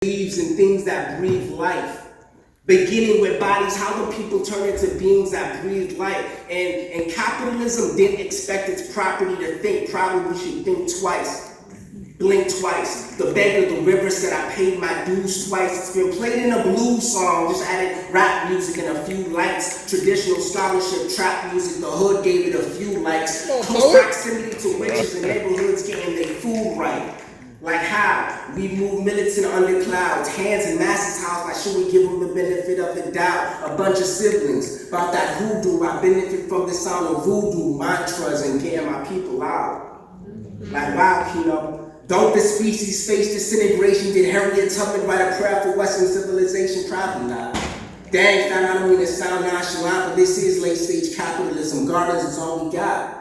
believes in things that breathe life. Beginning with bodies, how do people turn into beings that breathe life? And capitalism didn't expect its property to think. Probably should think twice, blink twice. The beggar, the river said, I paid my dues twice. It's been played in a blues song, just added rap music and a few lights. Traditional scholarship, trap music, the hood gave it a few likes. Close proximity to witches and neighborhoods getting their food right. Like how we move militant under clouds, hands in masses' house, like should we give them the benefit of the doubt? A bunch of siblings, about that hoodoo, I benefit from the sound of voodoo, mantras, and getting my people out. Like wow, Kino, don't the species face disintegration? Did Harriet Tubman write a prayer for Western civilization? Probably not. Dang, fam, I don't mean to sound nonchalant, but this is late-stage capitalism. Gardens is all we got.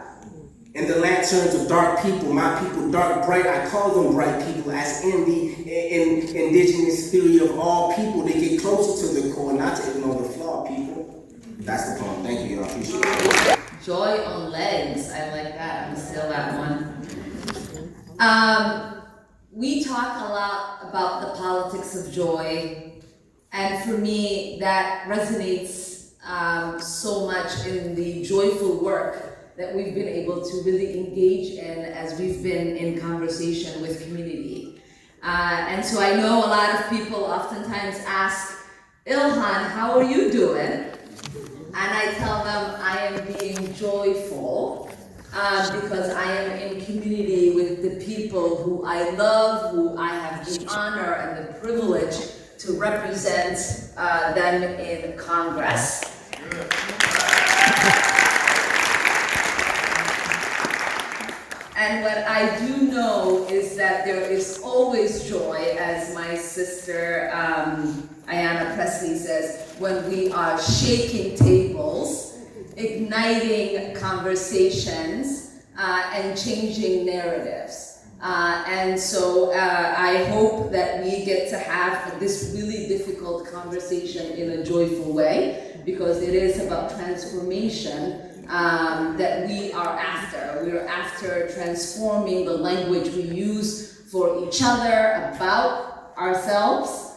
And the lanterns of dark people, my people dark bright, I call them bright people, as in the indigenous theory of all people. They get closer to the core, not to ignore the flawed people. That's the poem. Thank you, I appreciate it. Joy on legs, I like that, I'm gonna steal that one. We talk a lot about the politics of joy, and for me, that resonates so much in the joyful work that we've been able to really engage in as we've been in conversation with community. And so I know a lot of people oftentimes ask, Ilhan, how are you doing? And I tell them I am being joyful because I am in community with the people who I love, who I have the honor and the privilege to represent them in Congress. And what I do know is that there is always joy, as my sister Ayanna Presley says, when we are shaking tables, igniting conversations, and changing narratives. And so I hope that we get to have this really difficult conversation in a joyful way, because it is about transformation that we are after. We're after transforming the language we use for each other, about ourselves.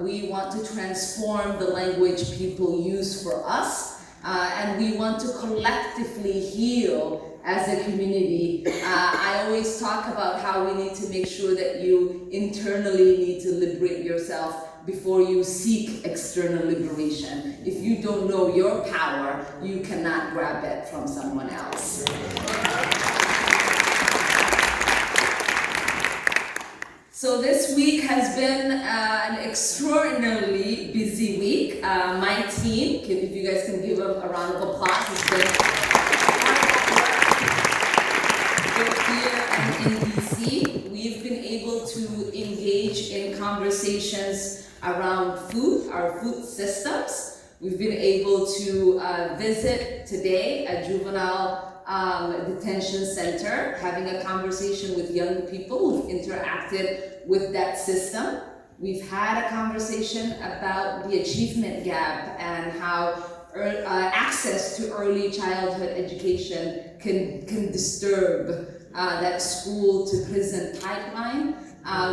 We want to transform the language people use for us, and we want to collectively heal as a community. I always talk about how we need to make sure that you internally need to liberate yourself before you seek external liberation. If you don't know your power, you cannot grab it from someone else. So this week has been an extraordinarily busy week. My team, if you guys can give them a round of applause, has been hard work here and in DC. We've been able to engage in conversations around food, our food systems. We've been able to visit today a juvenile detention center, having a conversation with young people who've interacted with that system. We've had a conversation about the achievement gap and how access to early childhood education can disturb that school to prison pipeline.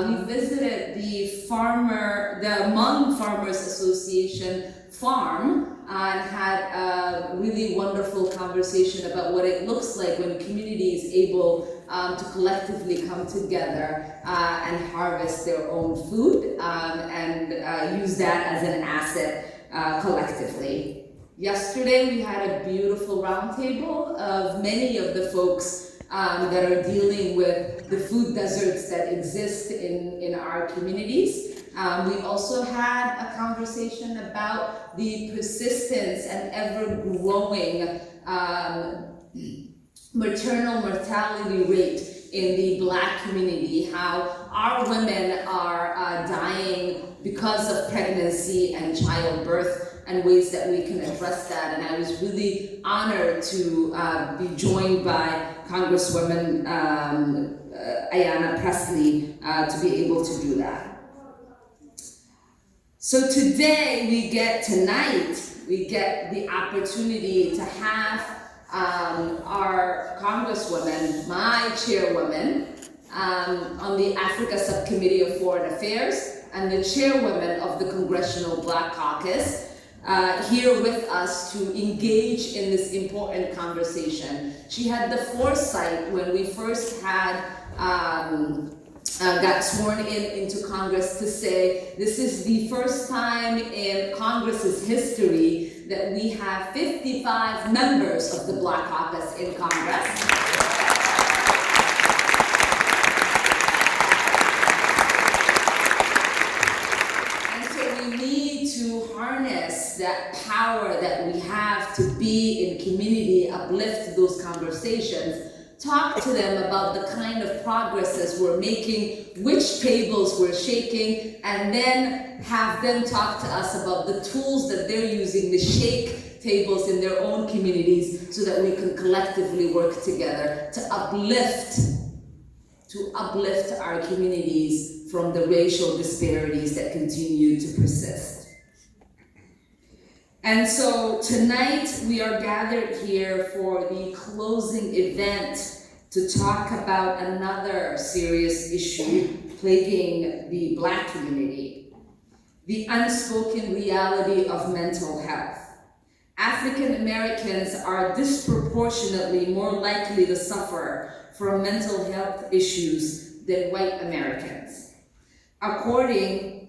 We visited the Hmong Farmers Association farm and had a really wonderful conversation about what it looks like when community is able to collectively come together and harvest their own food and use that as an asset collectively. Yesterday we had a beautiful roundtable of many of the folks that are dealing with the food deserts that exist in our communities. We also had a conversation about the persistence and ever-growing maternal mortality rate in the Black community, how our women are dying because of pregnancy and childbirth, and ways that we can address that. And I was really honored to be joined by Congresswoman Ayanna Presley to be able to do that. So tonight, we get the opportunity to have our Congresswoman, my chairwoman, on the Africa Subcommittee of Foreign Affairs, and the chairwoman of the Congressional Black Caucus, here with us to engage in this important conversation. She had the foresight when we first had got sworn into Congress to say this is the first time in Congress's history that we have 55 members of the Black Caucus in Congress. To harness that power that we have to be in community, uplift those conversations, talk to them about the kind of progresses we're making, which tables we're shaking, and then have them talk to us about the tools that they're using to shake tables in their own communities so that we can collectively work together to uplift our communities from the racial disparities that continue to persist. And so tonight we are gathered here for the closing event to talk about another serious issue plaguing the Black community, the unspoken reality of mental health. African Americans are disproportionately more likely to suffer from mental health issues than white Americans. According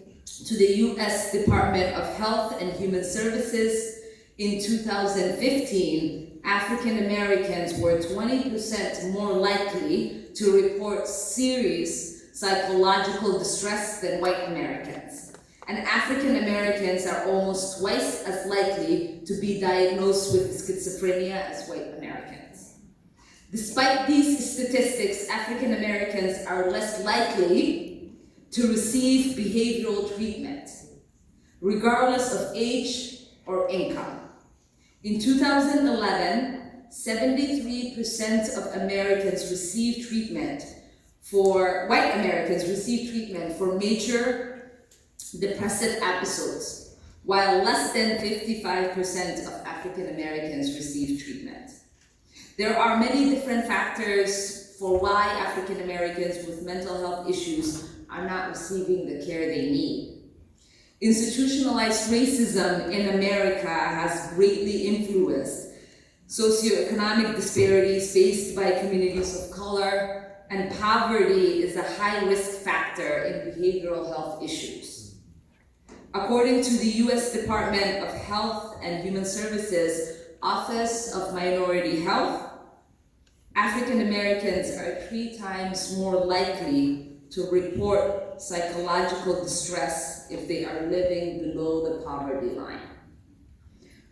to the U.S. Department of Health and Human Services, in 2015, African Americans were 20% more likely to report serious psychological distress than white Americans. And African Americans are almost twice as likely to be diagnosed with schizophrenia as white Americans. Despite these statistics, African Americans are less likely to receive behavioral treatment, regardless of age or income. In 2011, 73% of Americans received treatment white Americans received treatment for major depressive episodes, while less than 55% of African Americans received treatment. There are many different factors for why African Americans with mental health issues are not receiving the care they need. Institutionalized racism in America has greatly influenced socioeconomic disparities faced by communities of color, and poverty is a high-risk factor in behavioral health issues. According to the U.S. Department of Health and Human Services Office of Minority Health, African Americans are 3 times more likely to report psychological distress if they are living below the poverty line.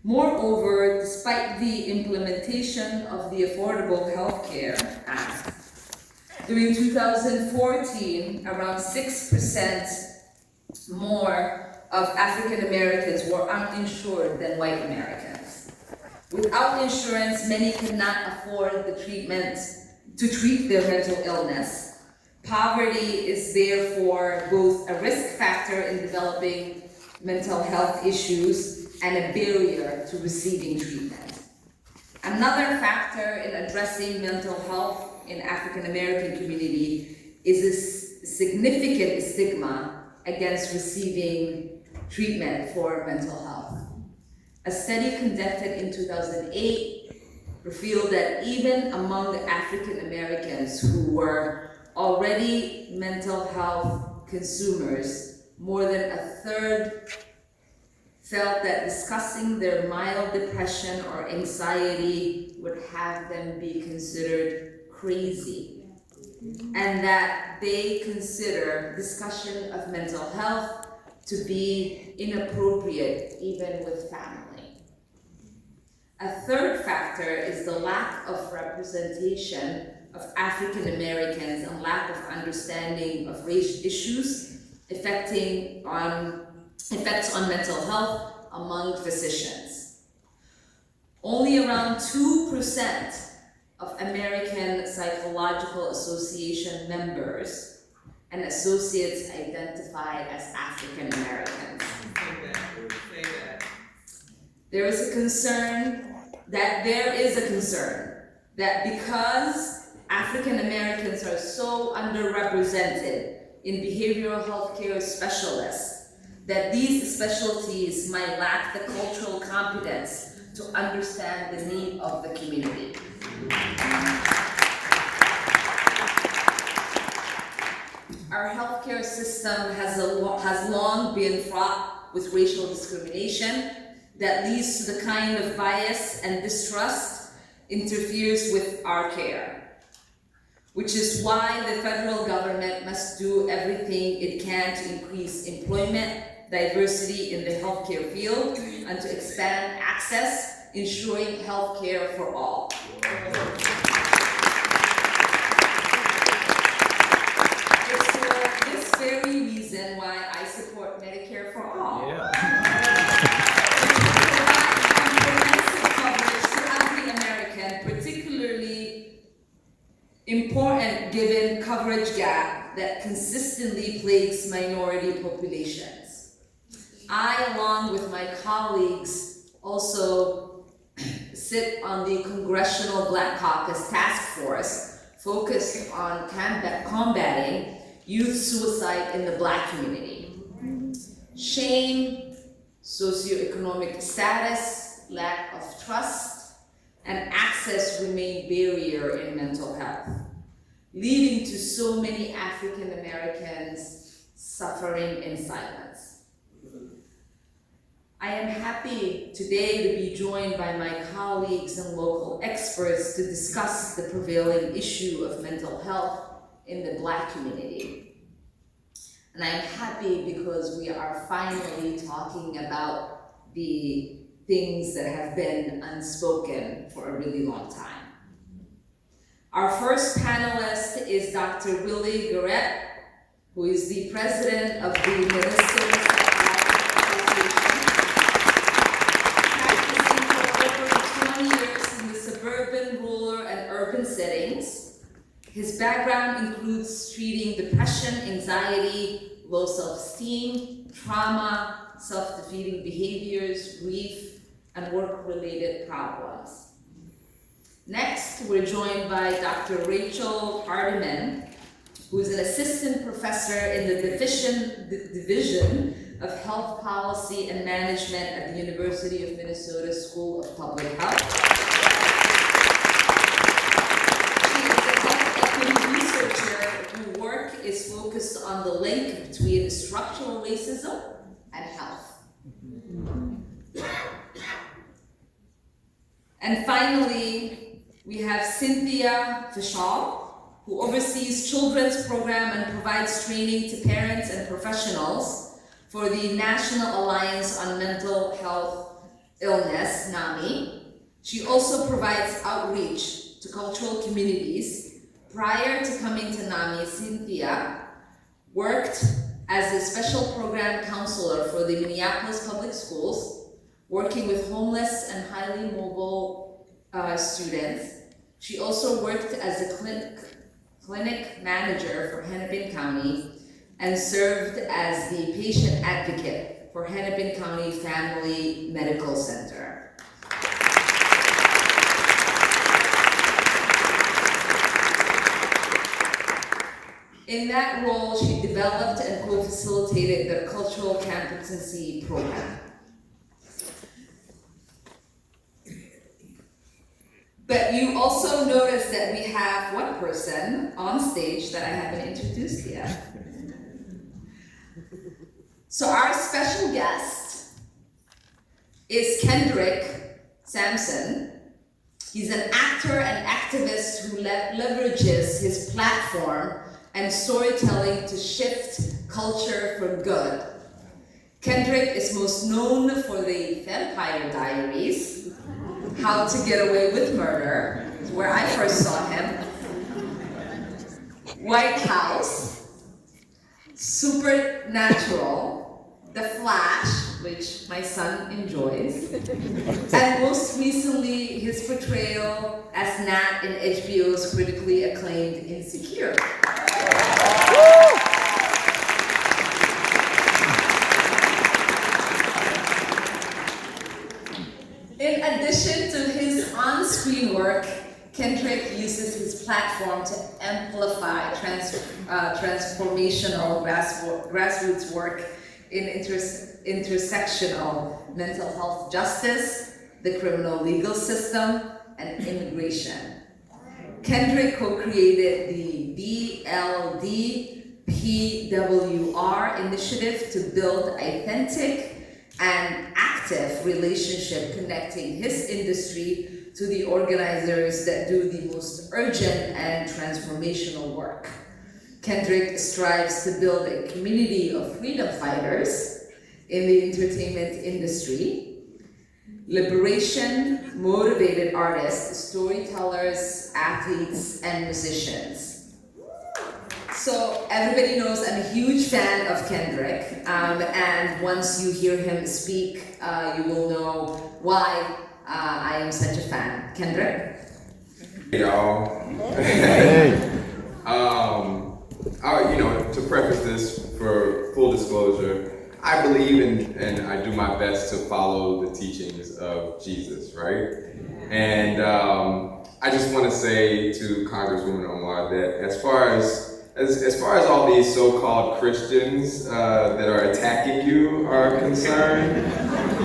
Moreover, despite the implementation of the Affordable Health Care Act, during 2014, around 6% more of African Americans were uninsured than white Americans. Without insurance, many cannot afford the treatment to treat their mental illness. Poverty is therefore both a risk factor in developing mental health issues and a barrier to receiving treatment. Another factor in addressing mental health in African American community is a significant stigma against receiving treatment for mental health. A study conducted in 2008 revealed that even among the African Americans who were already mental health consumers, more than a third felt that discussing their mild depression or anxiety would have them be considered crazy, and that they consider discussion of mental health to be inappropriate even with family. A third factor is the lack of representation of African Americans and lack of understanding of race issues effects on mental health among physicians. Only around 2% of American Psychological Association members and associates identify as African Americans. There is a concern that because African Americans are so underrepresented in behavioral health care specialists, that these specialties might lack the cultural competence to understand the need of the community. Our healthcare system has long been fraught with racial discrimination that leads to the kind of bias and distrust interferes with our care, which is why the federal government must do everything it can to increase employment, diversity in the healthcare field, and to expand access, ensuring healthcare for all. It's for this very reason why I support Medicare for all. Important given coverage gap that consistently plagues minority populations. I, along with my colleagues, also sit on the Congressional Black Caucus Task Force focused on combating youth suicide in the Black community. Shame, socioeconomic status, lack of trust, and access remain barrier in mental health, leading to so many African Americans suffering in silence. I am happy today to be joined by my colleagues and local experts to discuss the prevailing issue of mental health in the Black community. And I'm happy because we are finally talking about the things that have been unspoken for a really long time. Our first panelist is Dr. Willie Garrett, who is the president of the Minnesota Psychiatric Association, practicing for over 20 years in the suburban, rural, and urban settings. His background includes treating depression, anxiety, low self-esteem, trauma, self-defeating behaviors, grief, and work-related problems. Next, we're joined by Dr. Rachel Hardiman, who is an assistant professor in the Division of Health Policy and Management at the University of Minnesota School of Public Health. She is a health equity researcher whose work is focused on the link between structural racism and health. And finally, we have Cynthia Fishall, who oversees children's program and provides training to parents and professionals for the National Alliance on Mental Health Illness, NAMI. She also provides outreach to cultural communities. Prior to coming to NAMI, Cynthia worked as a special program counselor for the Minneapolis Public Schools, working with homeless and highly mobile students. She also worked as a clinic manager for Hennepin County and served as the patient advocate for Hennepin County Family Medical Center. In that role, she developed and co-facilitated the Cultural Competency Program. But you also notice that we have one person on stage that I haven't introduced yet. So our special guest is Kendrick Sampson. He's an actor and activist who leverages his platform and storytelling to shift culture for good. Kendrick is most known for the Vampire Diaries, How to Get Away with Murder, where I first saw him, White House, Supernatural, The Flash, which my son enjoys, and most recently his portrayal as Nat in HBO's critically acclaimed Insecure. In addition to his on-screen work, Kendrick uses his this platform to amplify transformational grassroots work in intersectional mental health justice, the criminal legal system, and immigration. Kendrick co-created the BLDPWR initiative to build authentic and active relationship connecting his industry to the organizers that do the most urgent and transformational work. Kendrick strives to build a community of freedom fighters in the entertainment industry, liberation, motivated artists, storytellers, athletes, and musicians. So everybody knows I'm a huge fan of Kendrick, and once you hear him speak, you will know why I am such a fan. Kendrick? Hey y'all. To preface this for full disclosure, I believe and I do my best to follow the teachings of Jesus, right? And I just want to say to Congresswoman Omar that as far as all these so-called Christians that are attacking you are concerned,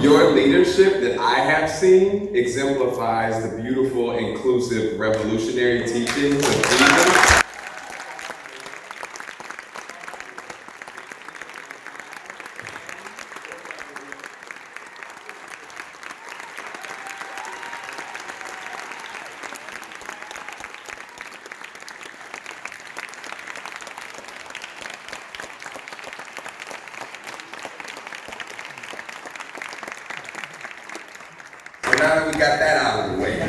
your leadership that I have seen exemplifies the beautiful, inclusive, revolutionary teachings of Jesus. Now that we got that out of the way.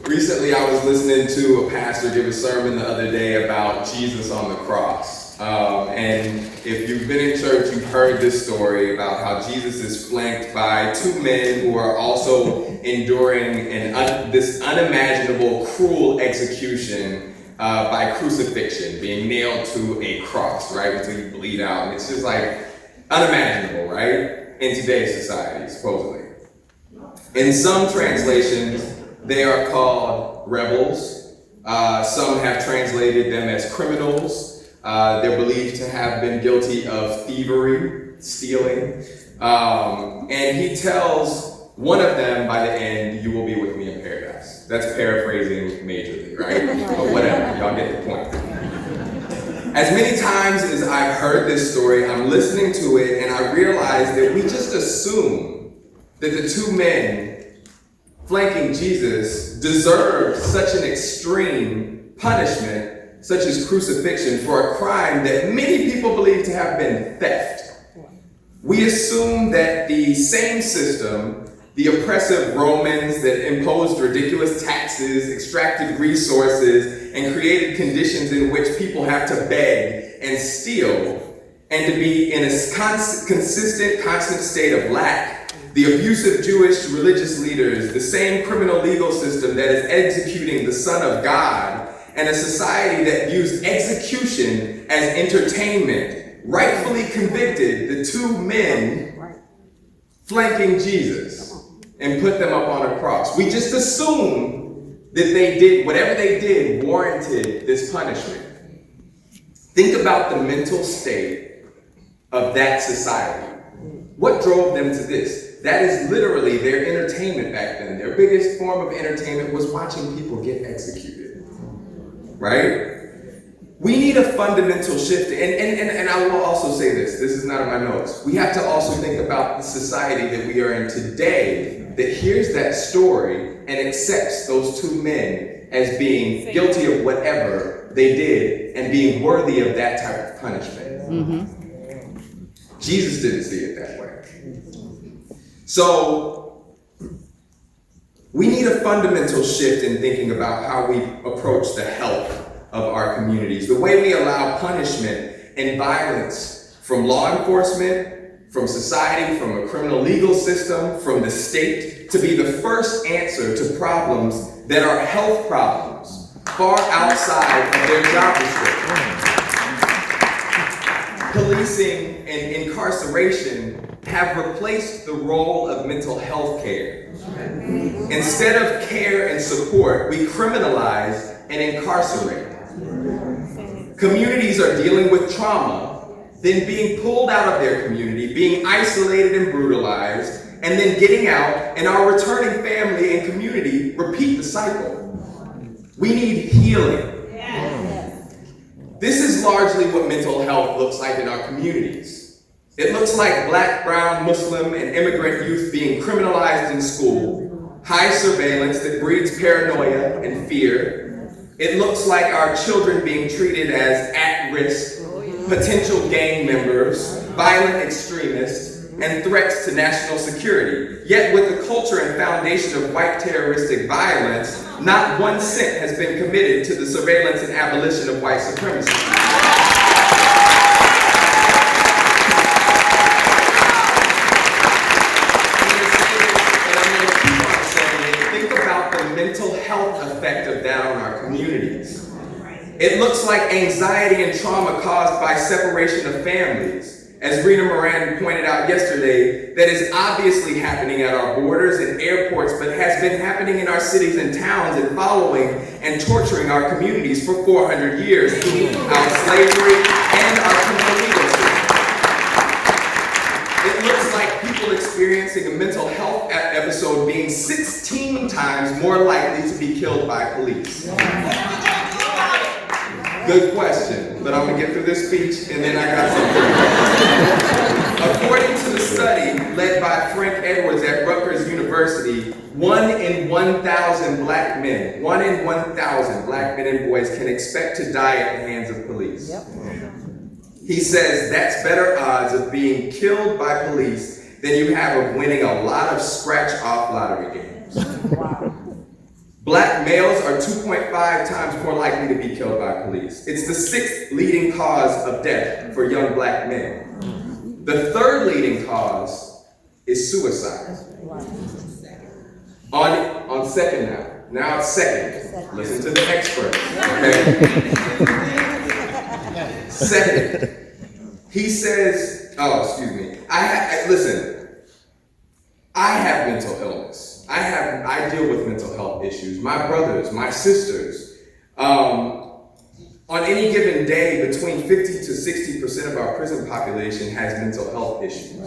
Recently I was listening to a pastor give a sermon the other day about Jesus on the cross. And if you've been in church, you've heard this story about how Jesus is flanked by two men who are also enduring this unimaginable, cruel execution by crucifixion, being nailed to a cross, right, until you bleed out. And it's just like unimaginable, right? In today's society, supposedly. In some translations, they are called rebels. Some have translated them as criminals. They're believed to have been guilty of thievery, stealing. And he tells one of them by the end, "You will be with me in paradise." That's paraphrasing majorly, right? But whatever, y'all get the point. As many times as I've heard this story, I'm listening to it and I realize that we just assume that the two men flanking Jesus deserve such an extreme punishment, such as crucifixion, for a crime that many people believe to have been theft. We assume that the same system, the oppressive Romans that imposed ridiculous taxes, extracted resources, and created conditions in which people have to beg and steal, and to be in a constant state of lack. The abusive Jewish religious leaders, the same criminal legal system that is executing the Son of God, and a society that views execution as entertainment, rightfully convicted the two men flanking Jesus and put them up on a cross. We just assume that they did, whatever they did warranted this punishment. Think about the mental state of that society. What drove them to this? That is literally their entertainment back then. Their biggest form of entertainment was watching people get executed, right? We need a fundamental shift, and I will also say this is not in my notes. We have to also think about the society that we are in today that hears that story and accepts those two men as being guilty of whatever they did and being worthy of that type of punishment. Mm-hmm. Jesus didn't see it that way. So we need a fundamental shift in thinking about how we approach the health of our communities, the way we allow punishment and violence from law enforcement, from society, from a criminal legal system, from the state, to be the first answer to problems that are health problems, far outside of their job description. Policing and incarceration have replaced the role of mental health care. Instead of care and support, we criminalize and incarcerate. Communities are dealing with trauma, then being pulled out of their community, being isolated and brutalized, and then getting out, and our returning family and community repeat the cycle. We need healing. This is largely what mental health looks like in our communities. It looks like Black, brown, Muslim, and immigrant youth being criminalized in school, high surveillance that breeds paranoia and fear. It looks like our children being treated as at-risk, potential gang members, violent extremists, and threats to national security. Yet with the culture and foundation of white terroristic violence, not 1 cent has been committed to the surveillance and abolition of white supremacy. Mental health effect of that on our communities. It looks like anxiety and trauma caused by separation of families. As Rita Moran pointed out yesterday, that is obviously happening at our borders and airports, but has been happening in our cities and towns and following and torturing our communities for 400 years throughout slavery and our criminal legal system. It looks like people experiencing a mental health episode being 16 times more likely to be killed by police. Good question, but I'm gonna get through this speech and then I got something. According to the study led by Frank Edwards at Rutgers University, 1 in 1,000 black men, 1 in 1,000 black men and boys can expect to die at the hands of police. He says that's better odds of being killed by police than you have of winning a lot of scratch-off lottery games. Wow. Black males are 2.5 times more likely to be killed by police. It's the 6th leading cause of death for young black men. The 3rd leading cause is suicide. On second now. Now it's second. Listen to the expert. Okay? Second. He says, listen, I have mental illness. I deal with mental health issues. My brothers, my sisters, on any given day, between 50 to 60% of our prison population has mental health issues.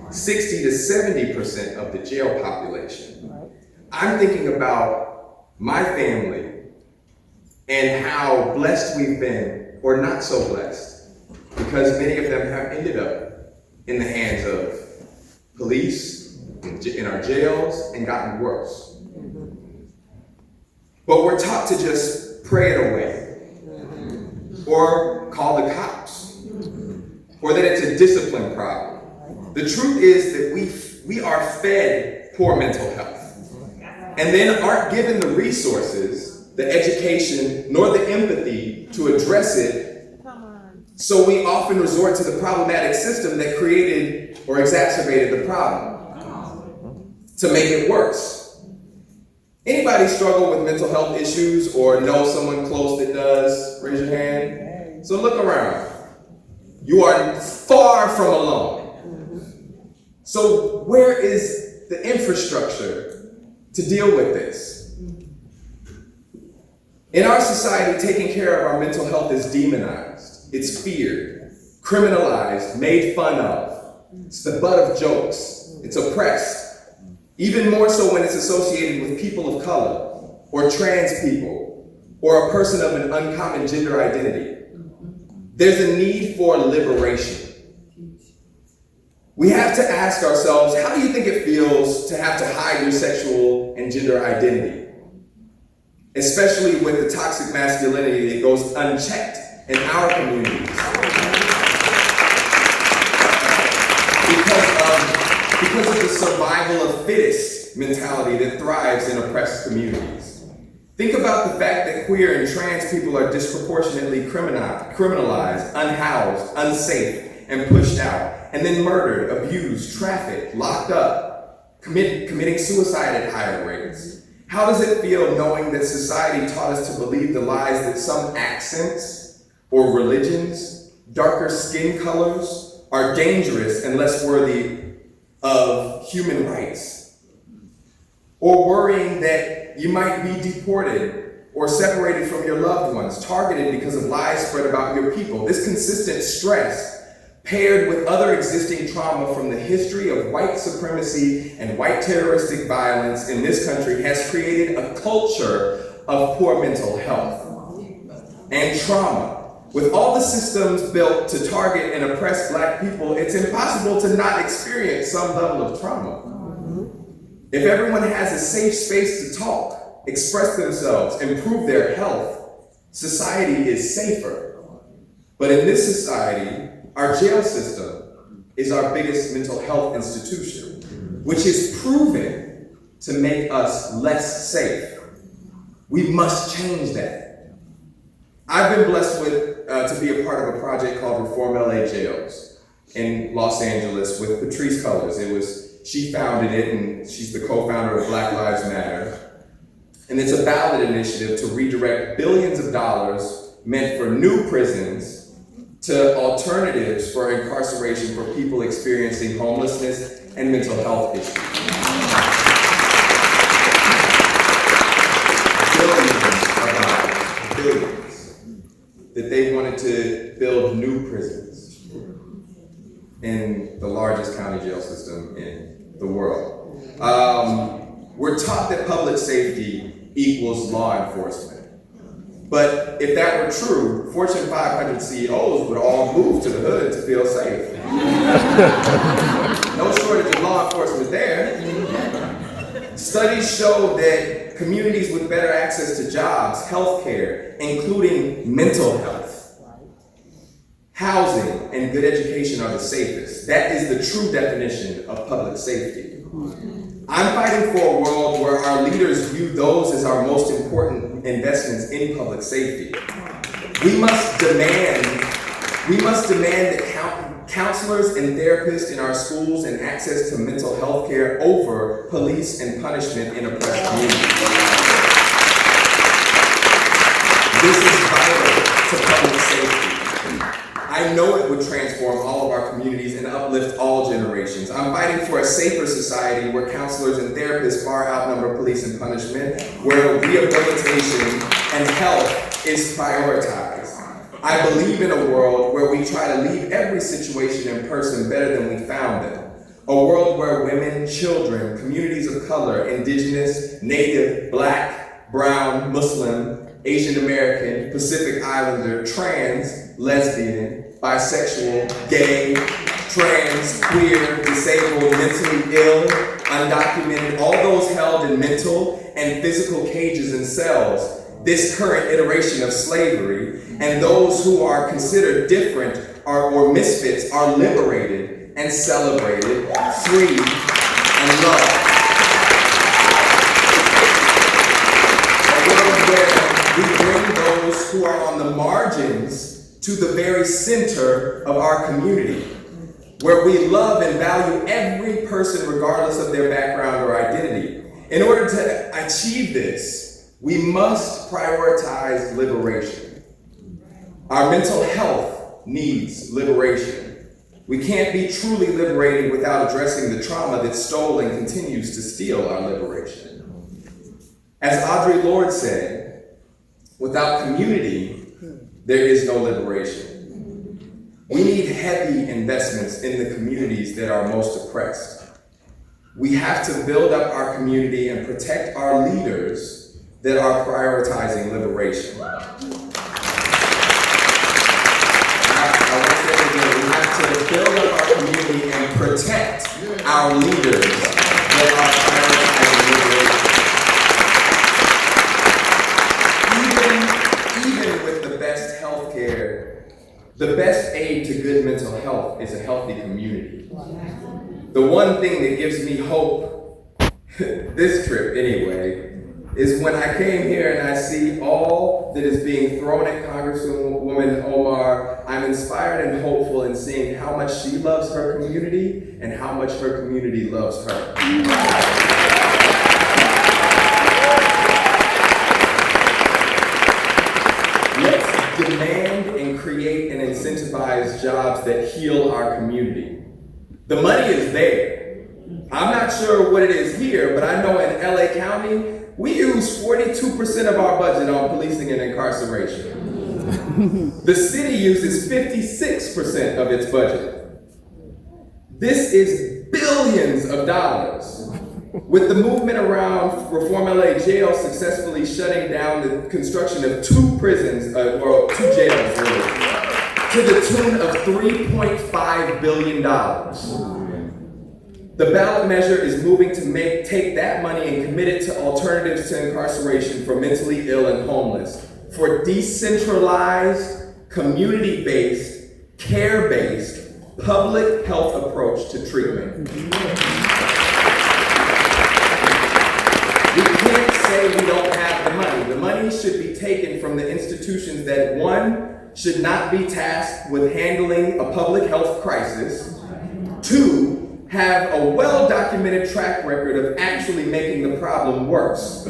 60 to 70% of the jail population. I'm thinking about my family and how blessed we've been, or not so blessed, because many of them have ended up in the hands of police, in our jails, and gotten worse. But we're taught to just pray it away, or call the cops, or that it's a discipline problem. The truth is that we are fed poor mental health, and then aren't given the resources, the education, nor the empathy to address it. So we often resort to the problematic system that created or exacerbated the problem to make it worse. Anybody struggle with mental health issues or know someone close that does? Raise your hand. So look around. You are far from alone. So where is the infrastructure to deal with this? In our society, taking care of our mental health is demonized. It's feared, criminalized, made fun of. It's the butt of jokes. It's oppressed. Even more so when it's associated with people of color, or trans people, or a person of an uncommon gender identity. There's a need for liberation. We have to ask ourselves, how do you think it feels to have to hide your sexual and gender identity? Especially with the toxic masculinity that goes unchecked in our communities. Because of the survival of fittest mentality that thrives in oppressed communities. Think about the fact that queer and trans people are disproportionately criminalized, unhoused, unsafe, and pushed out, and then murdered, abused, trafficked, locked up, committing suicide at higher rates. How does it feel knowing that society taught us to believe the lies that some accents or religions, darker skin colors, are dangerous and less worthy of human rights, or worrying that you might be deported or separated from your loved ones, targeted because of lies spread about your people. This consistent stress, paired with other existing trauma from the history of white supremacy and white terroristic violence in this country, has created a culture of poor mental health and trauma. With all the systems built to target and oppress Black people, it's impossible to not experience some level of trauma. If everyone has a safe space to talk, express themselves, improve their health, society is safer. But in this society, our jail system is our biggest mental health institution, which is proven to make us less safe. We must change that. I've been blessed to be a part of a project called Reform LA Jails in Los Angeles with Patrice Cullors. She founded it, and she's the co-founder of Black Lives Matter. And it's a ballot initiative to redirect billions of dollars meant for new prisons to alternatives for incarceration for people experiencing homelessness and mental health issues. Billions that they wanted to build new prisons in the largest county jail system in the world. We're taught that public safety equals law enforcement. But if that were true, Fortune 500 CEOs would all move to the hood to feel safe. No shortage of law enforcement there. Studies show that communities with better access to jobs, healthcare, including mental health, housing, and good education are the safest. That is the true definition of public safety. I'm fighting for a world where our leaders view those as our most important investments in public safety. We must demand that counselors and therapists in our schools and access to mental health care over police and punishment in oppressed communities. This is vital to public safety. I know it would transform all of our communities and uplift all generations. I'm fighting for a safer society where counselors and therapists far outnumber police and punishment, where rehabilitation and health is prioritized. I believe in a world where we try to leave every situation and person better than we found them. A world where women, children, communities of color, indigenous, native, Black, brown, Muslim, Asian American, Pacific Islander, trans, lesbian, bisexual, gay, trans, queer, disabled, mentally ill, undocumented, all those held in mental and physical cages and cells, this current iteration of slavery, and those who are considered different or misfits are liberated and celebrated, free and loved. A world where we bring those who are on the margins to the very center of our community, where we love and value every person regardless of their background or identity. In order to achieve this, we must prioritize liberation. Our mental health needs liberation. We can't be truly liberated without addressing the trauma that stole and continues to steal our liberation. As Audre Lorde said, without community, there is no liberation. We need heavy investments in the communities that are most oppressed. We have to build up our community and protect our leaders that are prioritizing liberation. We have to build up our community and protect our leaders that are prioritizing liberation. Even with the best healthcare, the best aid to good mental health is a healthy community. The one thing that gives me hope, this trip anyway, is when I came here and I see all that is being thrown at Congresswoman Omar. I'm inspired and hopeful in seeing how much she loves her community and how much her community loves her. Let's demand and create and incentivize jobs that heal our community. The money is there. I'm not sure what it is here, but I know in LA County, we use 42% of our budget on policing and incarceration. The city uses 56% of its budget. This is billions of dollars. With the movement around Reform LA Jail successfully shutting down the construction of 2 prisons, or 2 jails, really, to the tune of $3.5 billion. The ballot measure is moving to take that money and commit it to alternatives to incarceration for mentally ill and homeless, for decentralized, community-based, care-based, public health approach to treatment. We can't say we don't have the money. The money should be taken from the institutions that, 1, should not be tasked with handling a public health crisis, 2, have a well-documented track record of actually making the problem worse.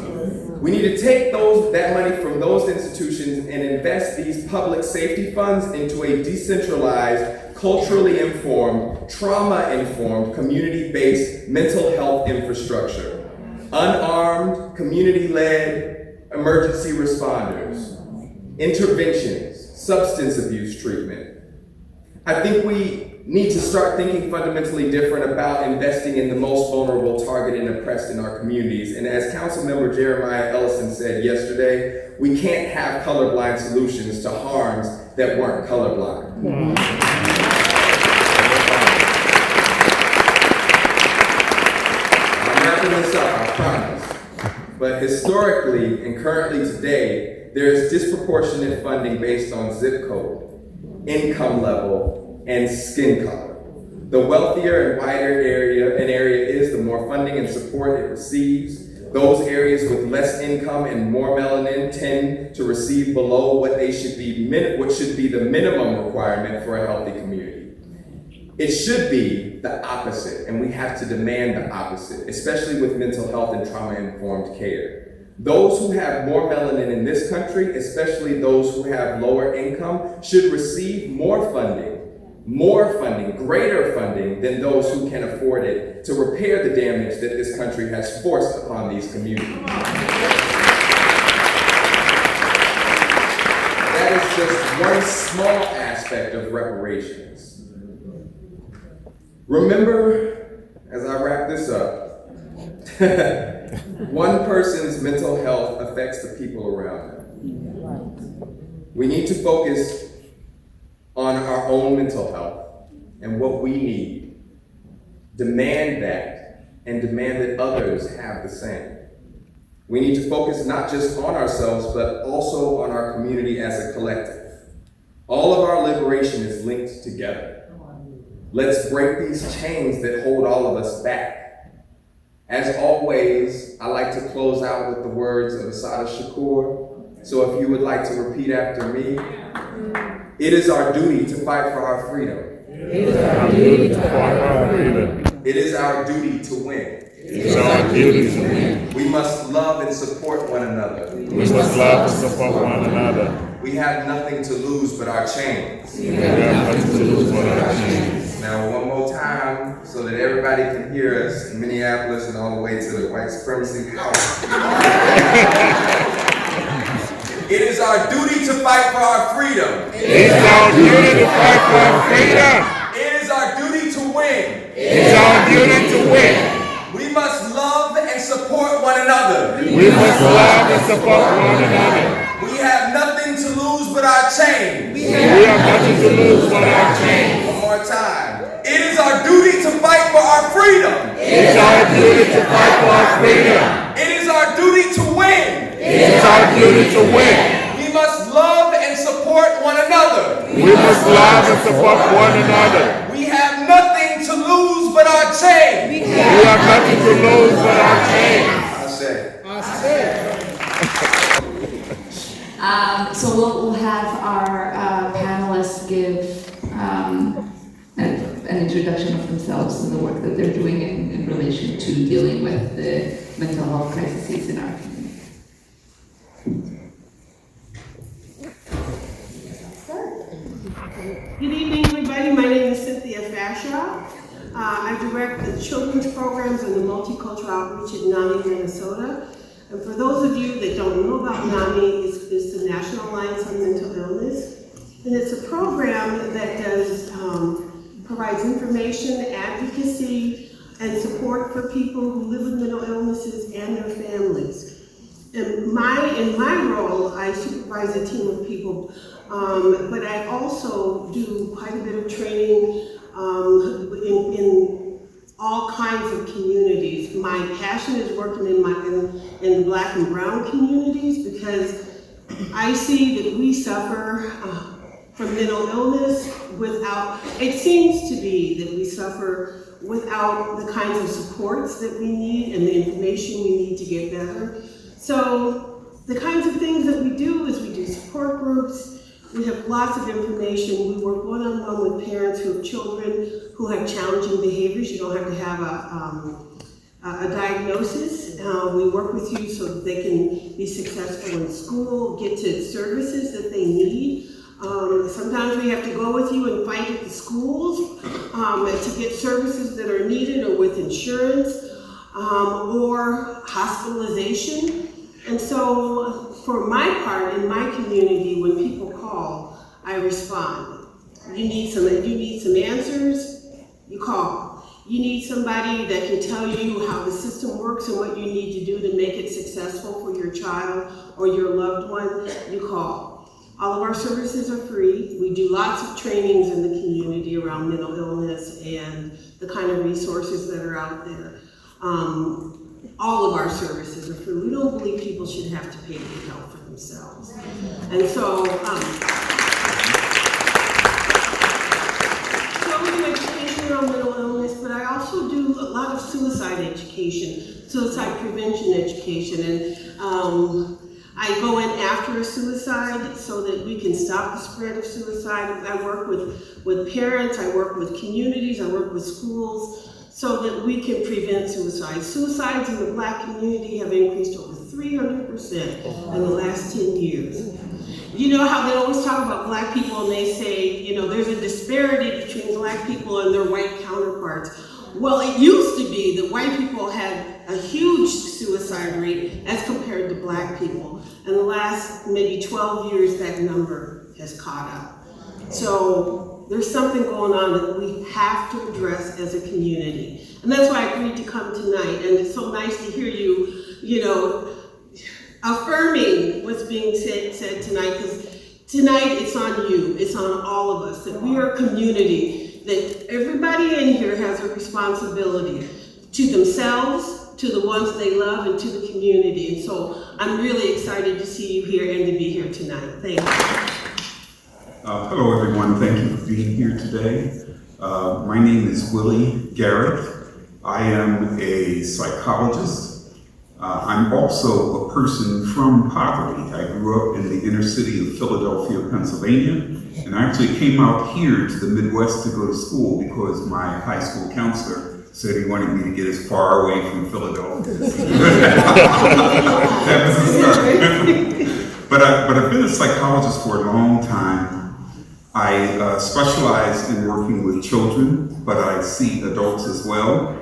We need to take that money from those institutions and invest these public safety funds into a decentralized, culturally informed, trauma-informed, community-based mental health infrastructure. Unarmed, community-led emergency responders, interventions, substance abuse treatment. I think we need to start thinking fundamentally different about investing in the most vulnerable, targeted, and oppressed in our communities. And as Councilmember Jeremiah Ellison said yesterday, we can't have colorblind solutions to harms that weren't colorblind. I'm wrapping this up, I promise. But historically and currently today, there is disproportionate funding based on zip code, income level, and skin color. The wealthier and wider an area is, the more funding and support it receives. Those areas with less income and more melanin tend to receive below what should be the minimum requirement for a healthy community. It should be the opposite, and we have to demand the opposite, especially with mental health and trauma-informed care. Those who have more melanin in this country, especially those who have lower income, should receive more funding, greater funding than those who can afford it to repair the damage that this country has forced upon these communities. That is just one small aspect of reparations. Remember, as I wrap this up, one person's mental health affects the people around them. We need to focus on our own mental health and what we need. Demand that, and demand that others have the same. We need to focus not just on ourselves, but also on our community as a collective. All of our liberation is linked together. Let's break these chains that hold all of us back. As always, I like to close out with the words of Assata Shakur. So if you would like to repeat after me. It is our duty to fight for our freedom. It is our duty to fight for our freedom. It is our duty to win. It is our duty to win. We must love and support one another. We must love and support one another. We have nothing to lose but our chains. We have nothing to lose but our chains. Now, one more time, so that everybody can hear us in Minneapolis and all the way to the white supremacy house. It is our duty to fight for our freedom. It is our duty to fight for our freedom. It is our duty to win. It is our duty to win. We must love and support one another. We must love and support one another. We have nothing to lose but our chains. We have nothing to lose but our chains. One more time. It is our duty to fight for our freedom. It is our duty to fight for our freedom. It is our duty to win. It is our duty to win. We must love and support one another. We must love and support one another. We have nothing to lose but our chains. We have nothing to lose but our chains. I say. So we'll have our panelists give an introduction of themselves and the work that they're doing in relation to dealing with the mental health crises in our community. Good evening, everybody. My name is Cynthia Fashaw. I direct the children's programs and the multicultural outreach at NAMI, Minnesota. And for those of you that don't know about NAMI, it's the National Alliance on Mental Illness. And it's a program that does provides information, advocacy, and support for people who live with mental illnesses and their families. In my role, I supervise a team of people, but I also do quite a bit of training in all kinds of communities. My passion is working in Black and brown communities because I see that we suffer from mental illness it seems to be that we suffer without the kinds of supports that we need and the information we need to get better. So the kinds of things that we do is we do support groups. We have lots of information. We work one-on-one with parents who have children who have challenging behaviors. You don't have to have a diagnosis. We work with you so that they can be successful in school, get to services that they need. Sometimes we have to go with you and fight at the schools to get services that are needed or with insurance or hospitalization. And so for my part, in my community, when people call, I respond. If you need some answers, you call. You need somebody that can tell you how the system works and what you need to do to make it successful for your child or your loved one, you call. All of our services are free. We do lots of trainings in the community around mental illness and the kind of resources that are out there. All of our services are free. We don't believe people should have to pay to get help for themselves. And so, we do education around mental illness, but I also do a lot of suicide education, suicide prevention education, and I go in after a suicide so that we can stop the spread of suicide. I work with parents, I work with communities, I work with schools so that we can prevent suicide. Suicides in the Black community have increased over 300% in the last 10 years. You know how they always talk about Black people and they say, there's a disparity between Black people and their white counterparts. Well, it used to be that white people had a huge suicide rate as compared to Black people. In the last maybe 12 years, that number has caught up. So there's something going on that we have to address as a community. And that's why I agreed to come tonight. And it's so nice to hear you, affirming what's being said tonight, because tonight it's on you, it's on all of us, that we are a community, that everybody in here has a responsibility to themselves, to the ones they love, and to the community. And so I'm really excited to see you here and to be here tonight. Thank you. Hello everyone, thank you for being here today. My name is Willie Garrett. I am a psychologist. I'm also a person from poverty. I grew up in the inner city of Philadelphia, Pennsylvania, and I actually came out here to the Midwest to go to school because my high school counselor said he wanted me to get as far away from Philadelphia. That was a start. But I've been a psychologist for a long time. I specialize in working with children, but I see adults as well.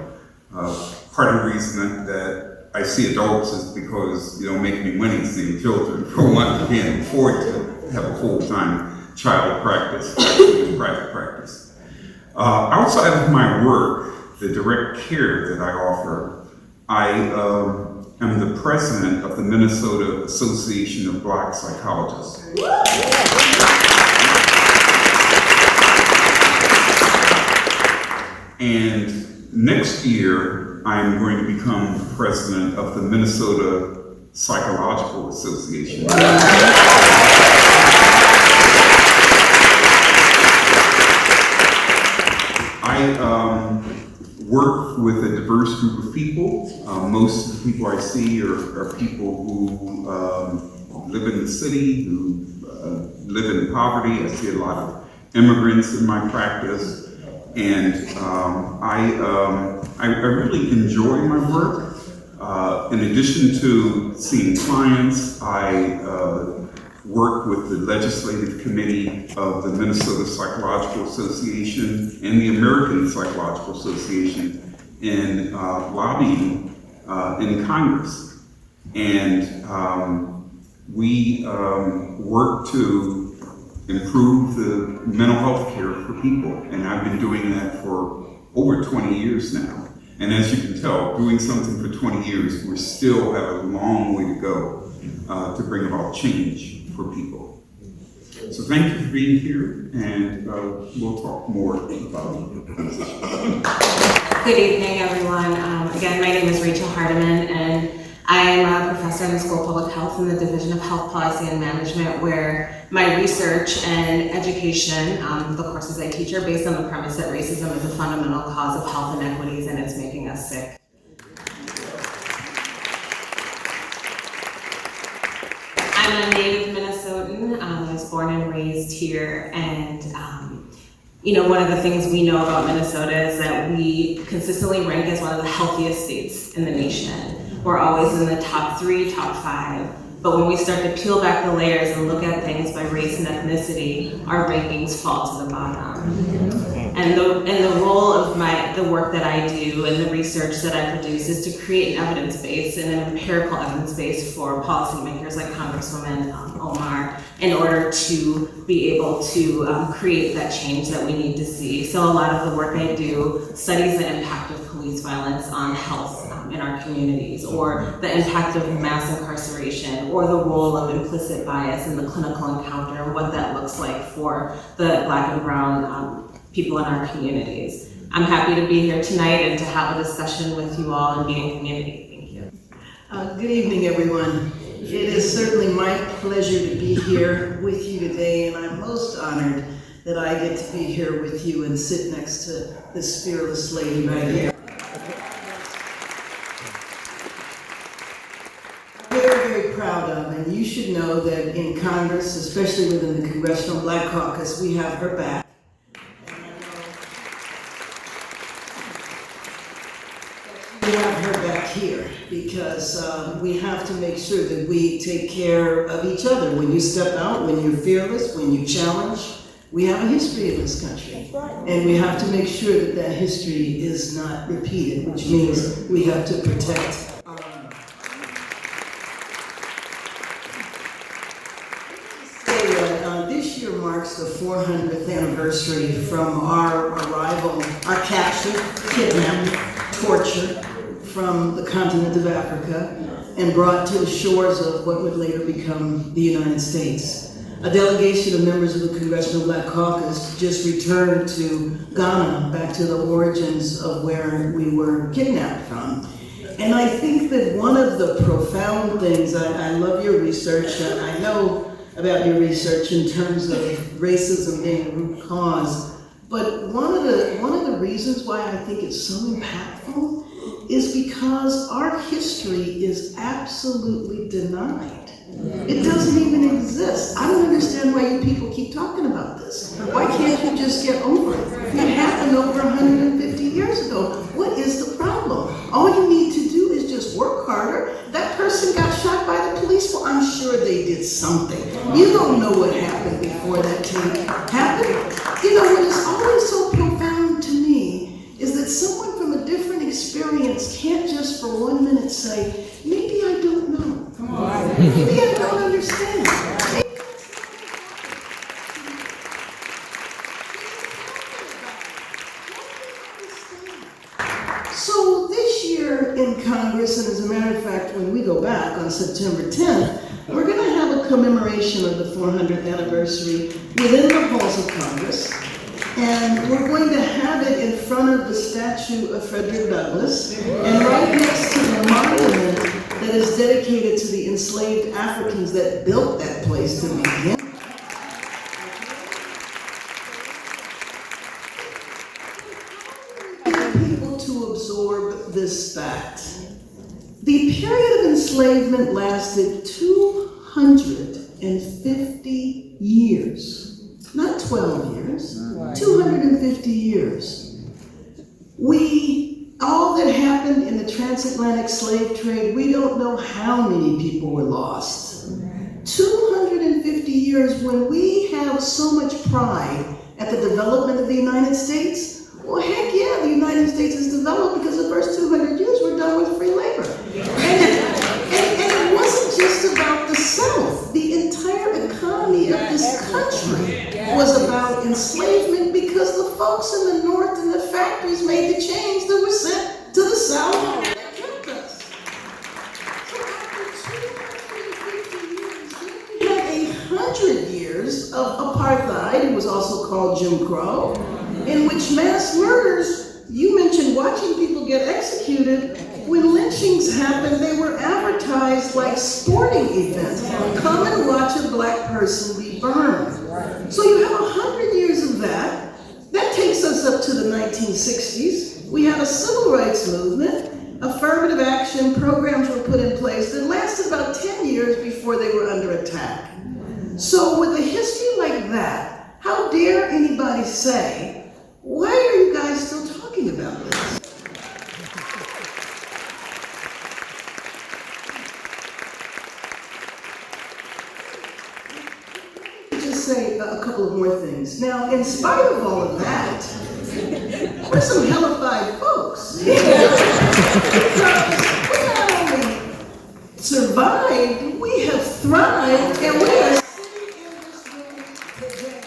Part of the reason that I see adults is because you don't make any money seeing children. For one, you can't afford to have a full-time child practice, actually private practice. Outside of my work, the direct care that I offer, I am the president of the Minnesota Association of Black Psychologists. And next year, I'm going to become president of the Minnesota Psychological Association. I work with a diverse group of people. Most of the people I see are people who live in the city, who live in poverty. I see a lot of immigrants in my practice. And I really enjoy my work. In addition to seeing clients, I worked with the Legislative Committee of the Minnesota Psychological Association and the American Psychological Association in lobbying in Congress. And we work to improve the mental health care for people. And I've been doing that for over 20 years now. And as you can tell, doing something for 20 years, we still have a long way to go to bring about change for people. So thank you for being here, and we'll talk more about this. Good evening, everyone. Again, my name is Rachel Hardiman, and I am a professor in the School of Public Health in the Division of Health Policy and Management, where my research and education, the courses I teach, are based on the premise that racism is a fundamental cause of health inequities and it's making us sick. I'm a native Minnesotan. I was born and raised here, and one of the things we know about Minnesota is that we consistently rank as one of the healthiest states in the nation. We're always in the top 3, top 5. But when we start to peel back the layers and look at things by race and ethnicity, our rankings fall to the bottom. And the role of the work that I do and the research that I produce is to create an evidence base and an empirical evidence base for policymakers like Congresswoman Omar in order to be able to create that change that we need to see. So a lot of the work I do studies the impact of police violence on health in our communities, or the impact of mass incarceration, or the role of implicit bias in the clinical encounter, and what that looks like for the Black and Brown people in our communities. I'm happy to be here tonight and to have a discussion with you all and be in community. Thank you. Good evening, everyone. It is certainly my pleasure to be here with you today, and I'm most honored that I get to be here with you and sit next to this fearless lady right here. Very proud of, and you should know that in Congress, especially within the Congressional Black Caucus, we have her back. We have her back here because we have to make sure that we take care of each other. When you step out, when you're fearless, when you challenge, we have a history in this country. And we have to make sure that that history is not repeated, which means we have to protect our own. This year marks the 400th anniversary from our arrival, our capture, kidnapping, torture from the continent of Africa and brought to the shores of what would later become the United States. A delegation of members of the Congressional Black Caucus just returned to Ghana, back to the origins of where we were kidnapped from. And I think that one of the profound things, I love your research, and I know about your research in terms of racism being the root cause, but one of the reasons why I think it's so impactful is because our history is absolutely denied. It doesn't even exist. I don't understand why you people keep talking about this. Why can't you just get over it? It happened over 150 years ago. What is the problem? All you need to do is just work harder. That person got shot by the police. Well, I'm sure they did something. You don't know what happened before that happened. What is always so profound to me is that someone from a different experience can't just for 1 minute say, maybe I don't know. Maybe I don't understand. So this year in Congress, and as a matter of fact, when we go back on September 10th, we're going to have a commemoration of the 400th anniversary within the halls of Congress. And we're going to have it in front of the statue of Frederick Douglass, and right next to the monument that is dedicated to the enslaved Africans that built that place to begin. People to absorb this fact. The period of enslavement lasted 250 years. Not 12 years, 250 years. All that happened in the transatlantic slave trade, we don't know how many people were lost. 250 years when we have so much pride at the development of the United States? Well, heck yeah, the United States is developed because the first 200 years were done with free labor. And it wasn't just about the South. The entire economy of this country was about enslavement because the folks in the North and the factories made the chains that were sent to the South that kept us. So after 250 years, we had 100 years of apartheid. It was also called Jim Crow, in which mass murders, you mentioned watching people get executed. When lynchings happened, they were advertised like sporting events. Come and watch a black person be burned. So you have 100 years of that. That takes us up to the 1960s. We had a civil rights movement. Affirmative action programs were put in place that lasted about 10 years before they were under attack. So with a history like that, how dare anybody say, why are you guys still talking about this? Just say a couple of more things. Now, in spite of all of that, we're some hellified folks. Because we not only survived, we have thrived, and we are sitting in this room today.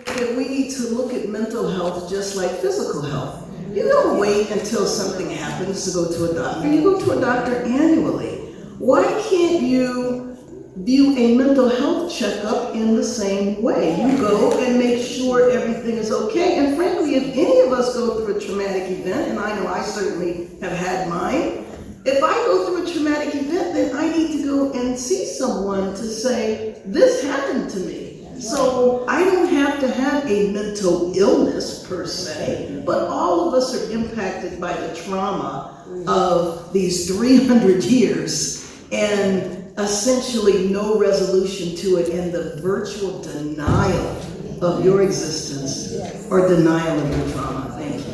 That we need to look at mental health just like physical health. You don't wait until something happens to go to a doctor. You go to a doctor annually. Why can't you view a mental health checkup in the same way? You go and make sure everything is okay. And frankly, if any of us go through a traumatic event, and I know I certainly have had mine, if I go through a traumatic event, then I need to go and see someone to say, this happened to me. So I don't have to have a mental illness per se, but all of us are impacted by the trauma of these 300 years and essentially no resolution to it and the virtual denial of your existence or denial of your trauma. Thank you.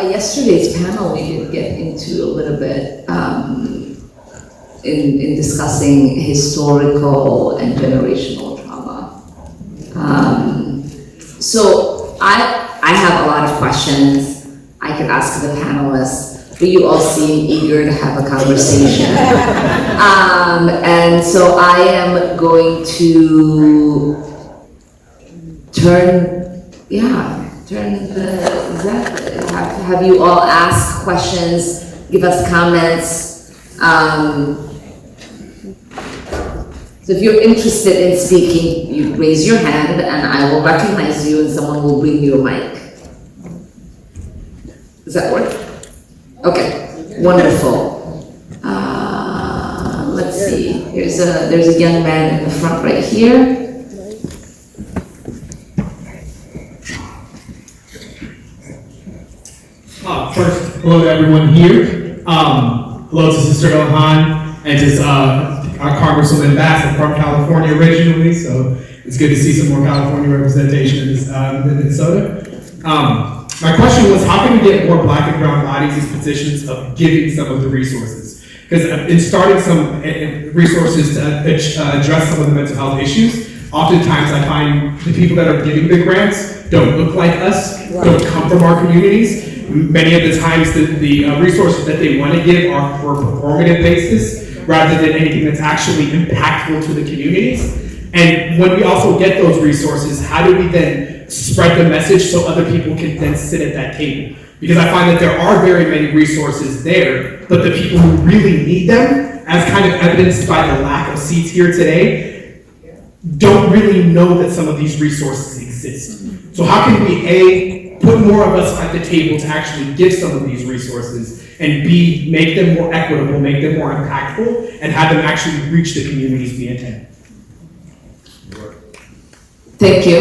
Yesterday's panel, we did get into a little bit in discussing historical and generational trauma. So I have a lot of questions I could ask the panelists, but you all seem eager to have a conversation. And so I am going to have you all ask questions, give us comments. So if you're interested in speaking, you raise your hand and I will recognize you and someone will bring you a mic. Does that work? Okay, wonderful. Let's see, there's a young man in the front right here. First, hello to everyone here. Hello to Sister Ilhan and to our Congresswoman Bass from California originally, so it's good to see some more California representation in Minnesota. My question was, how can we get more Black and brown bodies in positions of giving some of the resources? Because in starting some resources to address some of the mental health issues, oftentimes I find the people that are giving the grants don't look like us, don't come from our communities. Many of the times the resources that they want to give are for a performative basis rather than anything that's actually impactful to the communities. And when we also get those resources, how do we then spread the message so other people can then sit at that table? Because I find that there are very many resources there, but the people who really need them, as kind of evidenced by the lack of seats here today, don't really know that some of these resources exist. So how can we, A, put more of us at the table to actually give some of these resources, and B, make them more equitable, make them more impactful, and have them actually reach the communities we intend? Thank you.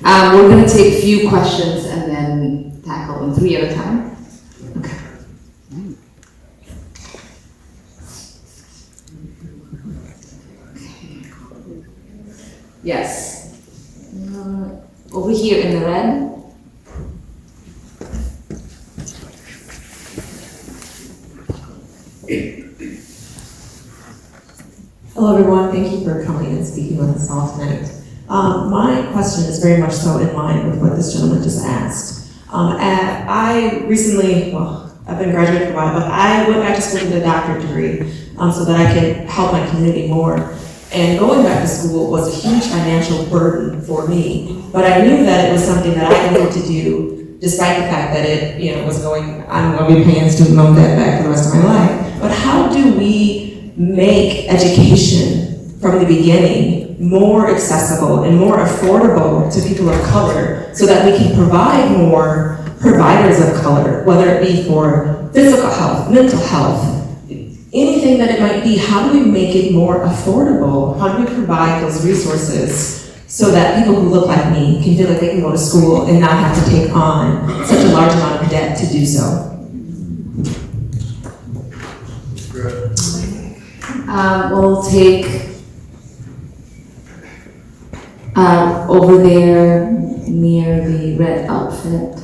We're going to take a few questions and then tackle them 3 at a time. Okay. Yes. Over here in the red. Hello, everyone. Thank you for coming and speaking with us all tonight. My question is very much so in line with what this gentleman just asked. I recently, I've been graduating for a while, but I went back to school to get a doctorate degree so that I could help my community more. And going back to school was a huge financial burden for me, but I knew that it was something that I needed to do, despite the fact that it, was I'm going to be paying student loan debt back for the rest of my life. But how do we make education from the beginning more accessible and more affordable to people of color so that we can provide more providers of color, whether it be for physical health, mental health, anything that it might be? How do we make it more affordable? How do we provide those resources so that people who look like me can feel like they can go to school and not have to take on such a large amount of debt to do so? We'll take over there near the red outfit.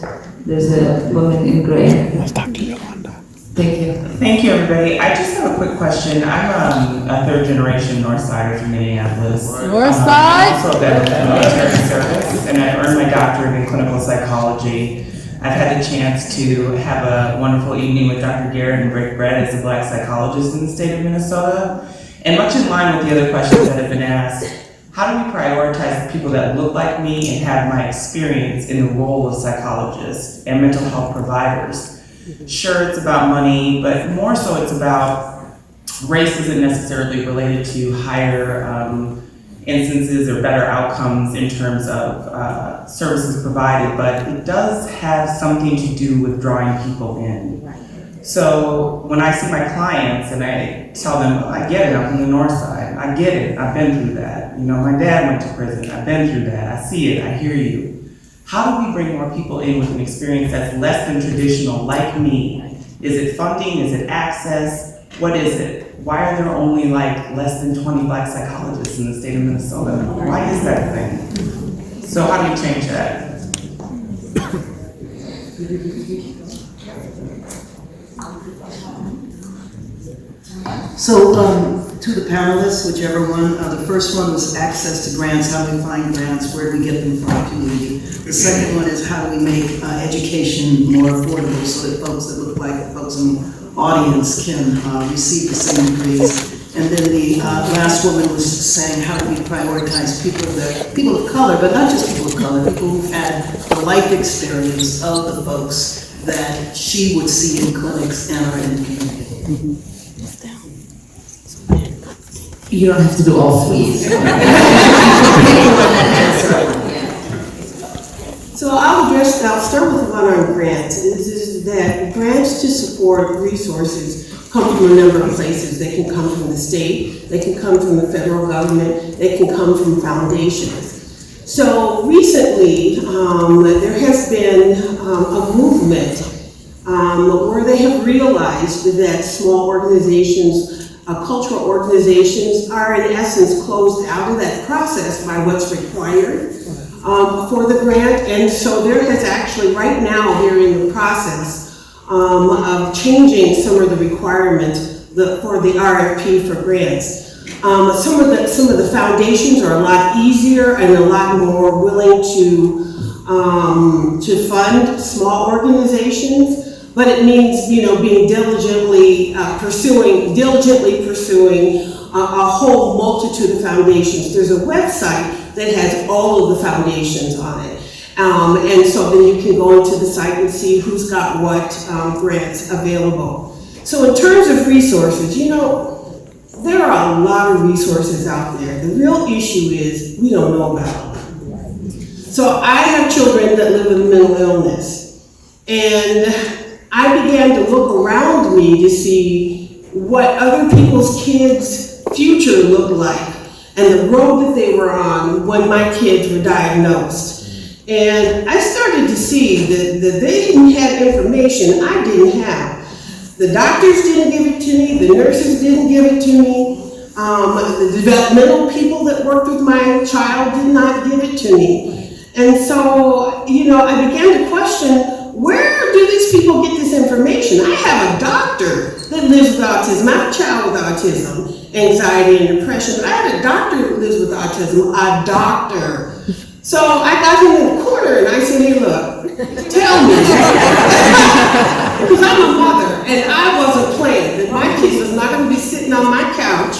There's a woman in gray. Let's talk to Yolanda. Thank you. Thank you, everybody. I just have a quick question. I'm a third generation Northsider from Minneapolis. Northside? I've also been in military service, and I've earned my doctorate in clinical psychology. I've had the chance to have a wonderful evening with Dr. Garrett and break bread as a Black psychologist in the state of Minnesota. And much in line with the other questions that have been asked, how do we prioritize the people that look like me and have my experience in the role of psychologists and mental health providers? Sure, it's about money, but more so it's about race isn't necessarily related to higher instances or better outcomes in terms of services provided, but it does have something to do with drawing people in. So when I see my clients and I tell them, I get it, I'm from the North Side, I get it, I've been through that. My dad went to prison, I've been through that, I see it, I hear you. How do we bring more people in with an experience that's less than traditional, like me? Is it funding, is it access, what is it? Why are there only less than 20 Black psychologists in the state of Minnesota? Why is that a thing? So how do you change that? So, to the panelists, whichever one, the first one was access to grants, how do we find grants, where do we get them from the community? The second one is how do we make education more affordable so that folks that look like folks in the audience can receive the same degrees. And then the last woman was saying how do we prioritize people of color, but not just people of color, people who've had the life experience of the folks that she would see in clinics and are in the community. You don't have to do all three. So I'll start with one on grants. Is that grants to support resources come from a number of places. They can come from the state, they can come from the federal government, they can come from foundations. So recently, there has been a movement where they have realized that small organizations, cultural organizations are in essence closed out of that process by what's required for the grant. And so there has actually, right now, they're in the process of changing some of the requirements for the RFP for grants. Some of the foundations are a lot easier and a lot more willing to fund small organizations. But it means, being diligently pursuing a whole multitude of foundations. There's a website that has all of the foundations on it. And so then you can go into the site and see who's got what grants available. So in terms of resources, there are a lot of resources out there. The real issue is we don't know about them. So I have children that live with mental illness. And I began to look around me to see what other people's kids' future looked like and the road that they were on when my kids were diagnosed. And I started to see that they didn't have information I didn't have. The doctors didn't give it to me, the nurses didn't give it to me, the developmental people that worked with my child did not give it to me. And so, I began to question, where do these people get this information? I have a doctor that lives with autism. I have a child with autism. anxiety and depression. But I had a doctor who lives with autism, a doctor. So I got him in the corner and I said, hey, look, tell me. Because I'm a mother and I wasn't playing. That my kid was not going to be sitting on my couch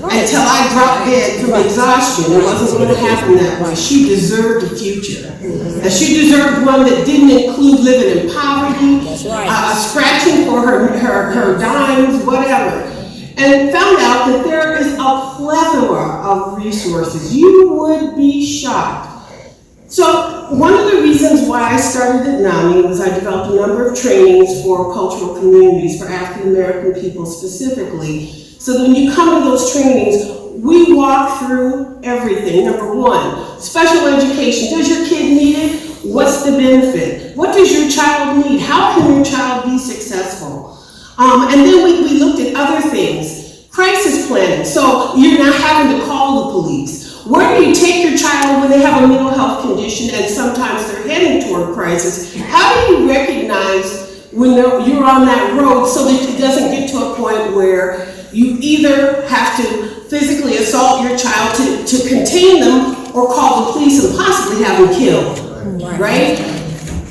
until I dropped dead from exhaustion. It wasn't going to happen that way. She deserved a future. And she deserved one that didn't include living in poverty, scratching for her dimes, whatever. And found out that there is a plethora of resources. You would be shocked. So one of the reasons why I started at NAMI was I developed a number of trainings for cultural communities, for African American people specifically. So that when you come to those trainings, we walk through everything. Number one, special education. Does your kid need it? What's the benefit? What does your child need? How can your child be successful? And then we looked at other things. Crisis planning. So you're not having to call the police. Where do you take your child when they have a mental health condition and sometimes they're heading toward crisis? How do you recognize when you're on that road so that it doesn't get to a point where you either have to physically assault your child to contain them or call the police and possibly have them killed, right?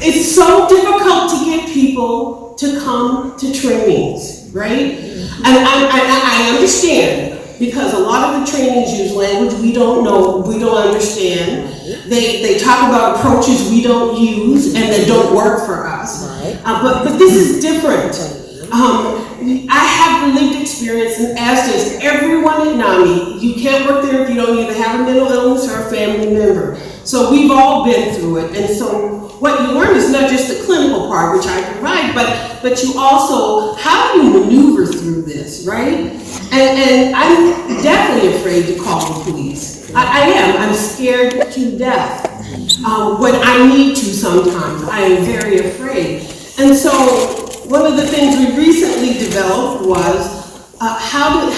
It's so difficult to get people to come to trainings, right? And I understand, because a lot of the trainings use language we don't know, we don't understand. They talk about approaches we don't use and that don't work for us. But this is different. I have the lived experience, and as does everyone at NAMI. You can't work there if you don't either have a mental illness or a family member. So we've all been through it. And so what you learn is not just the clinical part, which I provide, but you also, how do you maneuver through this, right? And I'm definitely afraid to call the police. I am. I'm scared to death. When I need to sometimes. I am very afraid. And so one of the things we recently developed was how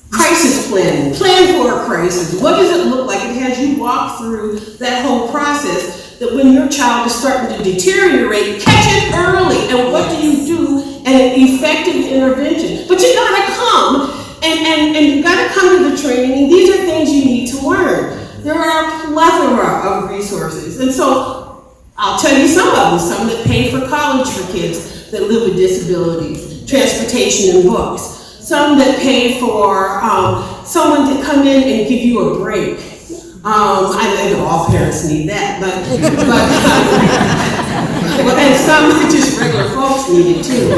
crisis planning. Plan for a crisis. What does it look like? It has you walk through that whole process, that when your child is starting to deteriorate, catch it early. And what do you do? An effective intervention. But you gotta come, and you gotta come to the training, and these are things you need to learn. There are a plethora of resources. And so I'll tell you some of them, some that pay for college for kids that live with disabilities, transportation and books, some that pay for someone to come in and give you a break. I know all parents need that, and some just regular folks need it too.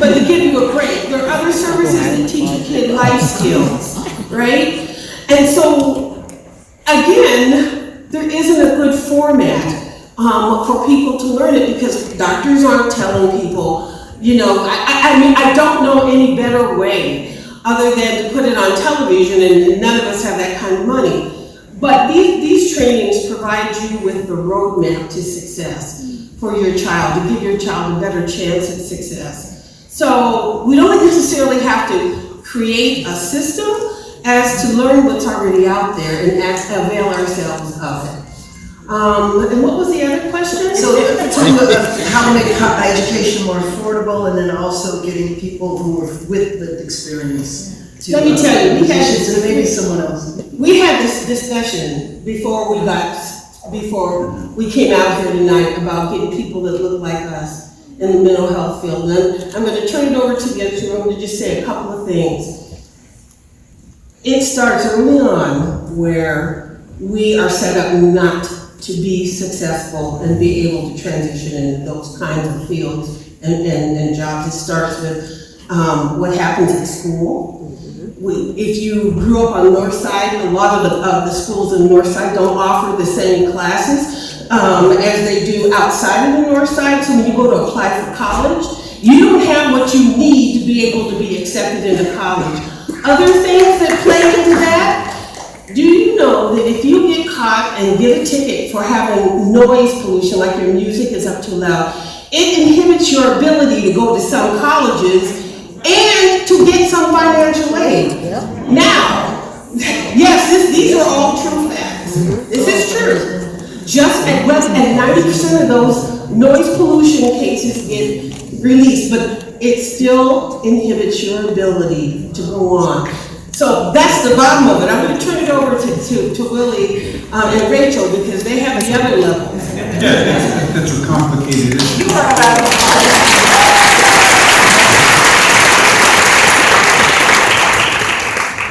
But to give you a break. There are other services that teach a kid life skills, right? And so, again, there isn't a good format for people to learn it, because doctors aren't telling people, you know, I mean, I don't know any better way other than to put it on television, and none of us have that kind of money. But these trainings provide you with the roadmap to success for your child, to give your child a better chance at success. So we don't necessarily have to create a system as to learn what's already out there and avail ourselves of it. And what was the other question? So how to make education more affordable, and then also getting people who are with the experience to, let me tell you, maybe someone else. We had this discussion before we came out here tonight about getting people that look like us in the mental health field. And I'm going to turn it over to the other two. I'm going to just say a couple of things. It starts early on where we are set up not to be successful and be able to transition into those kinds of fields and jobs. It starts with what happens at school. If you grew up on North Side, a lot of the schools in the North Side don't offer the same classes as they do outside of the North Side. So when you go to apply for college, you don't have what you need to be able to be accepted into college. Other things that play into that, do you know that if you get caught and get a ticket for having noise pollution, like your music is up too loud, it inhibits your ability to go to some colleges and to get some financial aid. Now, yes, these are all true facts. This is true. Just and 90% of those noise pollution cases get released, but it still inhibits your ability to go on. So that's the bottom of it. I'm going to turn it over to Willie and Rachel because they have the other level. Yeah, that's a complicated issue.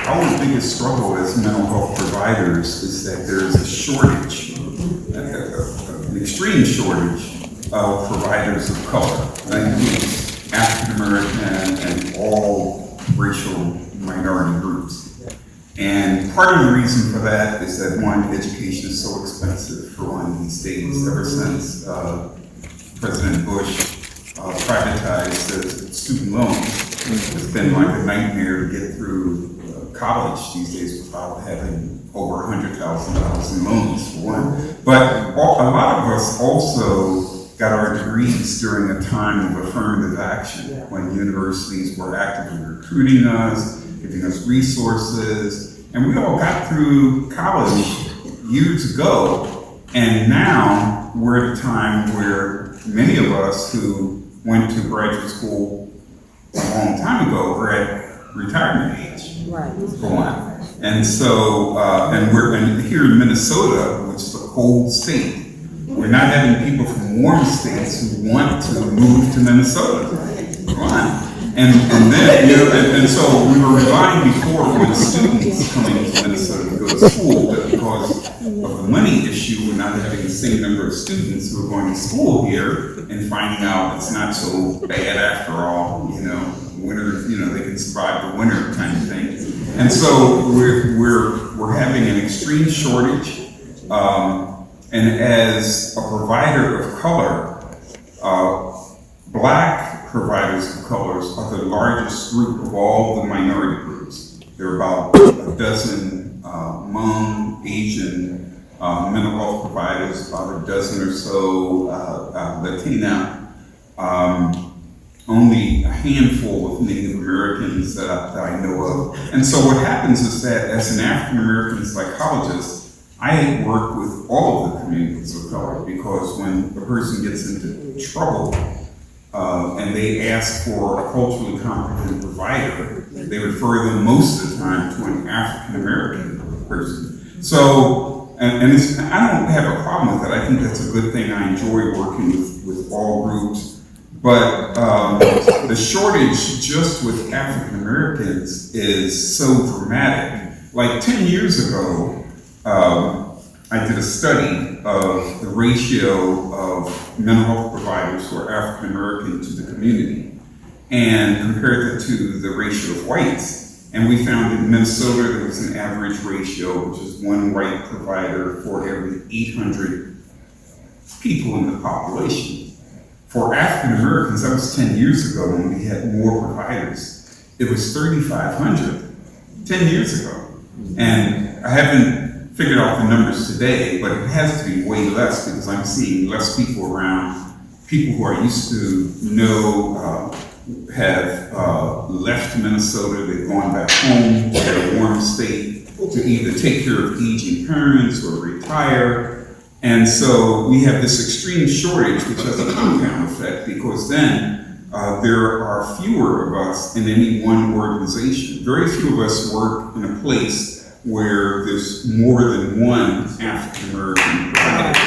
Our biggest struggle as mental health providers is that there's a shortage, an extreme shortage of providers of color. That includes African American and all racial minority groups. And part of the reason for that is that one, education is so expensive for one these days. Ever since President Bush privatized the student loans, it's been like a nightmare to get through college these days without having over $100,000 in loans for one. But a lot of us also got our degrees during a time of affirmative action when universities were actively recruiting us, giving us resources, and we all got through college years ago, and now we're at a time where many of us who went to graduate school a long time ago are at retirement age. Right. For one. And so, and here in Minnesota, which is a cold state, we're not having people from warm states who want to move to Minnesota. Right. And then, you know, and so we were relying before on students coming to Minnesota to go to school, but because of the money issue, we're not having the same number of students who are going to school here and finding out it's not so bad after all, you know, winter, you know, they can survive the winter kind of thing. And so we're having an extreme shortage, and as a provider of color, Black providers of colors are the largest group of all the minority groups. There are about a dozen Hmong, Asian mental health providers, about a dozen or so Latina, only a handful of Native Americans that I know of. And so what happens is that as an African American psychologist, I work with all of the communities of color, because when a person gets into trouble and they ask for a culturally competent provider, they refer them most of the time to an African American person. So, and it's, I don't have a problem with that. I think that's a good thing. I enjoy working with all groups. But the shortage just with African Americans is so dramatic. Like 10 years ago, I did a study of the ratio of mental health providers who are African American to the community and compared that to the ratio of whites. And we found in Minnesota there was an average ratio, which is one white provider for every 800 people in the population. For African Americans, that was 10 years ago when we had more providers. It was 3,500 10 years ago. And I haven't figured out the numbers today, but it has to be way less because I'm seeing less people around. People who I used to know have left Minnesota, they've gone back home to a warm state to either take care of aging parents or retire. And so we have this extreme shortage, which has a compound effect, because then there are fewer of us in any one organization. Very few of us work in a place where there's more than one African American provider.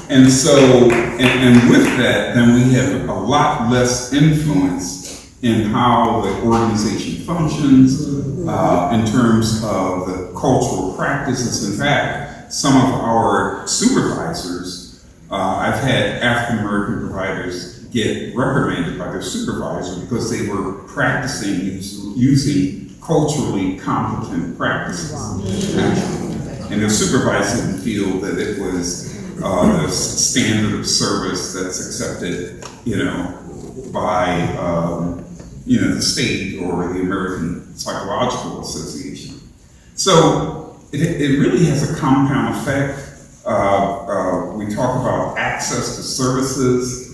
And so, and with that, then we have a lot less influence in how the organization functions, in terms of the cultural practices. In fact, some of our supervisors, I've had African American providers get reprimanded by their supervisor because they were practicing using culturally competent practices, actually. And their supervisor didn't feel that it was the standard of service that's accepted, you know, by, you know, the state or the American Psychological Association. So it really has a compound effect. We talk about access to services.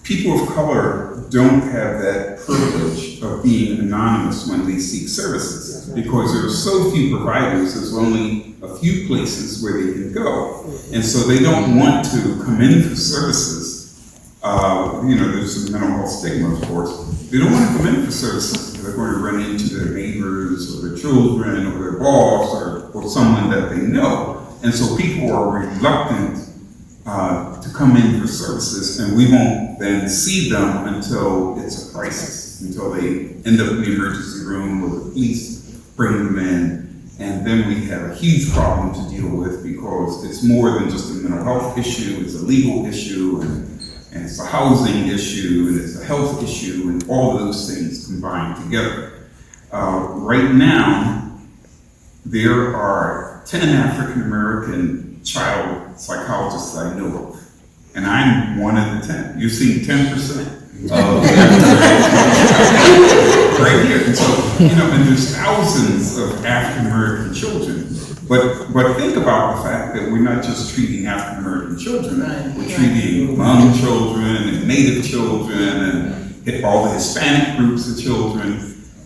People of color don't have that privilege of being anonymous when they seek services because there are so few providers, there's only a few places where they can go. And so they don't want to come in for services There's a mental health stigma, of course. They don't want to come in for services. They're going to run into their neighbors or their children or their boss or someone that they know. And so people are reluctant to come in for services, and we won't then see them until it's a crisis, until they end up in the emergency room or the police bring them in. And then we have a huge problem to deal with because it's more than just a mental health issue, it's a legal issue, and it's a housing issue, and it's a health issue, and all of those things combined together. Right now, there are 10 African American child psychologists I know of, and I'm one of the 10. You're seeing 10%. Right here. And so, and there's thousands of African American children. But think about the fact that we're not just treating African American children, we're treating Hmong children and Native children and all the Hispanic groups of children.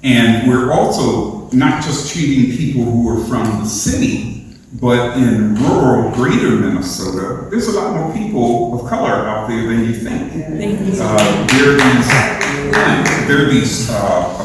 And we're also not just treating people who are from the city, but in rural greater Minnesota, there's a lot more people of color out there than you think. There are these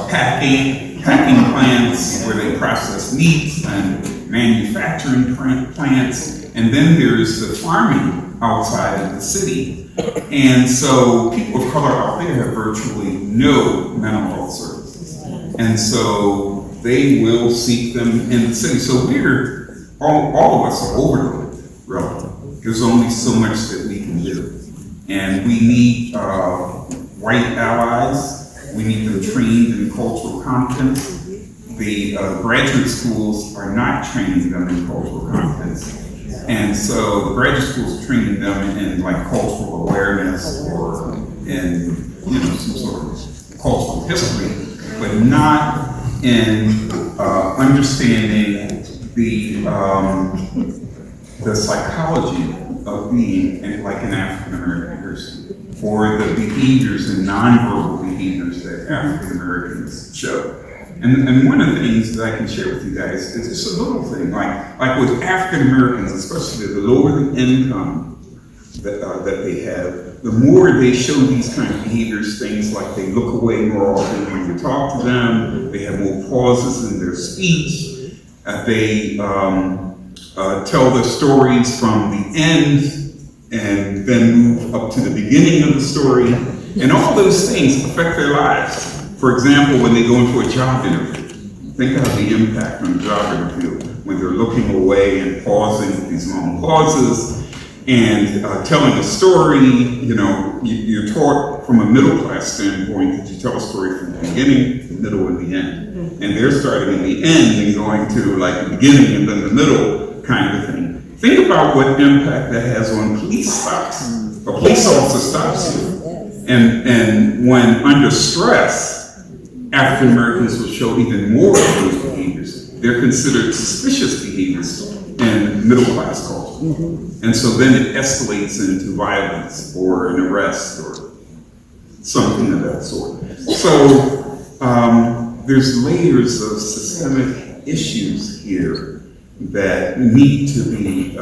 packing plants where they process meats and manufacturing plants, and then there's the farming outside of the city. And so people of color out there have virtually no mental health services. And so they will seek them in the city. So all of us are overloaded, really. There's only so much that we can do. And we need white allies. We need them trained in cultural competence. The graduate schools are not training them in cultural competence. And so the graduate schools are training them in like cultural awareness or in some sort of cultural history, but not in understanding the psychology of being like an African American person, or the behaviors and nonverbal behaviors that African Americans show. And one of the things that I can share with you guys is just a little thing, like with African Americans, especially the lower the income that they have, the more they show these kind of behaviors, things like they look away more often when you talk to them, they have more pauses in their speech, they tell the stories from the end and then move up to the beginning of the story, and all those things affect their lives. For example, when they go into a job interview, think of the impact on the job interview when they're looking away and pausing with these long pauses and telling a story. You're taught from a middle class standpoint that you tell a story from the beginning, the middle, and the end. And they're starting in the end and going to like the beginning and then the middle kind of thing. Think about what impact that has on police stops. A police officer stops you, and when under stress, African Americans will show even more of those behaviors. They're considered suspicious behaviors in middle class culture. And so then it escalates into violence or an arrest or something of that sort. So there's layers of systemic issues here that need to be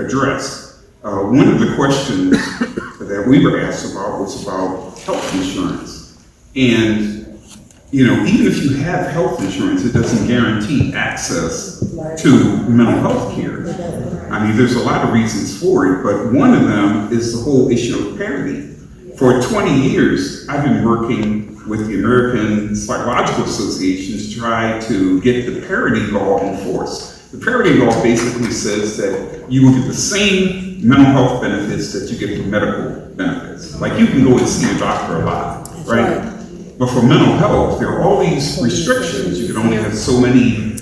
addressed. One of the questions that we were asked about was about health insurance. And even if you have health insurance, it doesn't guarantee access to mental health care. I mean, there's a lot of reasons for it, but one of them is the whole issue of parity. For 20 years, I've been working with the American Psychological Association to try to get the parity law enforced. The parity law basically says that you will get the same mental health benefits that you get for medical benefits. Like you can go and see a doctor a lot, right? But for mental health, there are all these restrictions. You can only have so many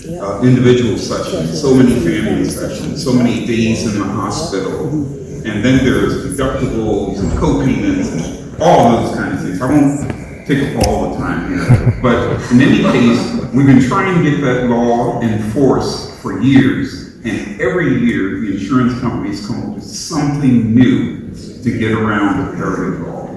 individual sessions, so many family sessions, so many days in the hospital. And then there's deductibles and co-payments and all those kinds of things. I won't take up all the time here. But in any case, we've been trying to get that law enforced for years. And every year, the insurance companies come up with something new to get around the parity law.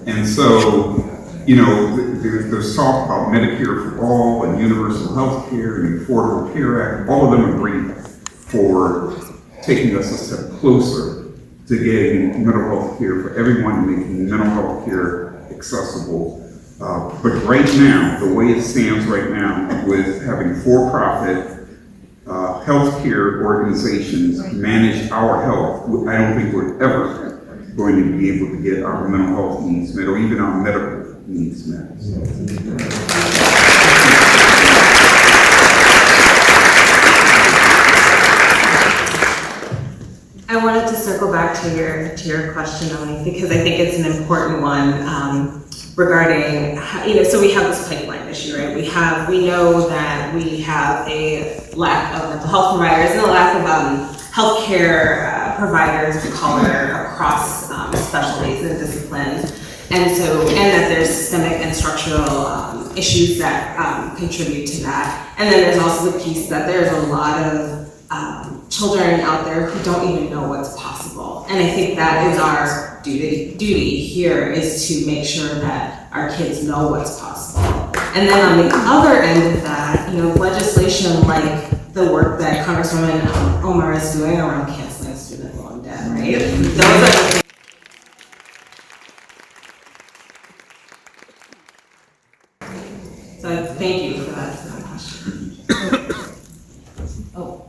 And so, there's talk about Medicare for All and universal health care and the Affordable Care Act. All of them agree for taking us a step closer to getting mental health care for everyone, making mental health care accessible. But right now, the way it stands right now, with having for-profit healthcare organizations manage our health, I don't think we're ever going to be able to get our mental health needs met, or even our medical needs met. I wanted to circle back to your question, Oni, because I think it's an important one regarding so we have this pipeline issue, right? We know that we have a lack of mental health providers and a lack of healthcare providers of color across specialties and disciplines, and that there's systemic and structural issues that contribute to that. And then there's also the piece that there's a lot of children out there who don't even know what's possible. And I think that is our duty here, is to make sure that our kids know what's possible. And then on the other end of that, legislation like the work that Congresswoman Omar is doing around canceling student loan debt, right? Those are so thank you for that question. Oh.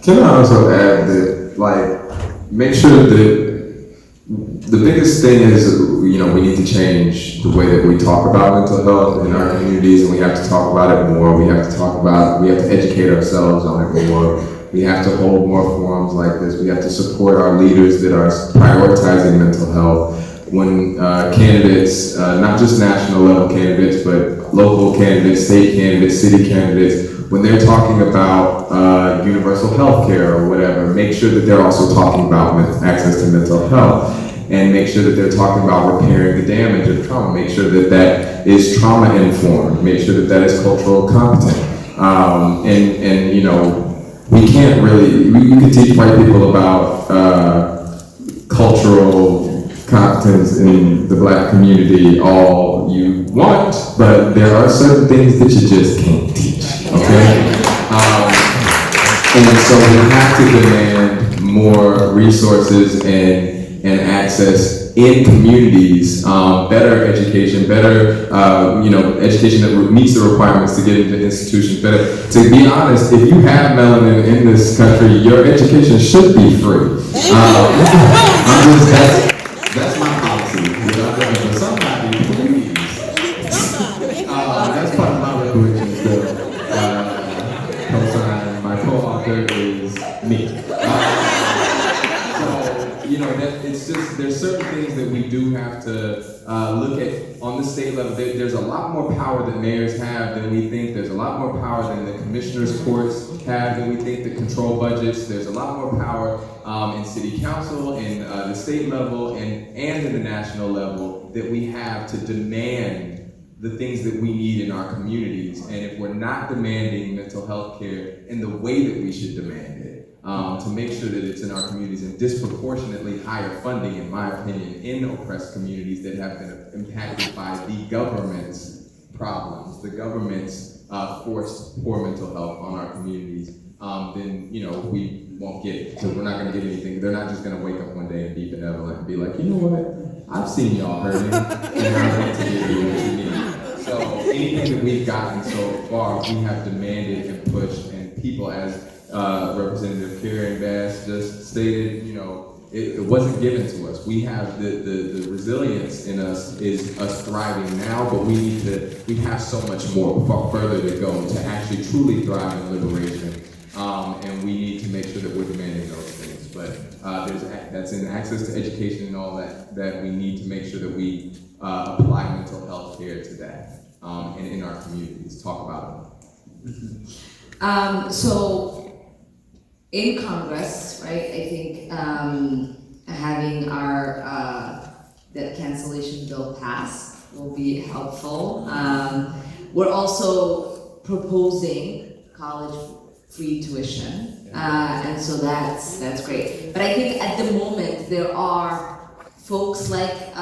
Can I also add that, make sure that the biggest thing is, we need to change the way that we talk about mental health in our communities, and we have to talk about it more. We have to educate ourselves on it more. We have to hold more forums like this. We have to support our leaders that are prioritizing mental health. When candidates, not just national level candidates, but local candidates, state candidates, city candidates, when they're talking about universal health care or whatever, make sure that they're also talking about access to mental health, and make sure that they're talking about repairing the damage of trauma. Make sure that that is trauma informed. Make sure that that is cultural competent. We can't really, you can teach white people about cultural competence in the Black community all you want, but there are certain things that you just can't teach, okay? And so we have to demand more resources and access in communities, better education, education that meets the requirements to get into institutions better. To be honest, if you have melanin in this country, your education should be free. That's my policy. But somebody, please. That's part of my resolution still. Co-sign, my co-author is me. It's just, there's certain things that we do have to look at on the state level. There's a lot more power that mayors have than we think. There's a lot more power than the commissioners' courts have than we think that control budgets. There's a lot more power in city council, in the state level, and in the national level that we have to demand the things that we need in our communities. And if we're not demanding mental health care in the way that we should demand it, to make sure that it's in our communities, and disproportionately higher funding, in my opinion, in oppressed communities that have been impacted by the government's problems, the government's forced poor mental health on our communities, then we won't get it, because we're not going to get anything. They're not just going to wake up one day and be benevolent and be like, you know what, I've seen y'all hurting, and I'm going to give you what you need. So anything that we've gotten so far, we have demanded and pushed, and people, as Representative Karen Bass just stated, it wasn't given to us. We have the resilience in us, is us thriving now, but we have so much more further to go to actually truly thrive in liberation. And we need to make sure that we're demanding those things. But that's in access to education and all that we need to make sure that we apply mental health care to that, and in our communities. Talk about it. So in Congress, right, I think having our debt cancellation bill pass will be helpful. We're also proposing college free tuition, and so that's great. But I think at the moment there are folks like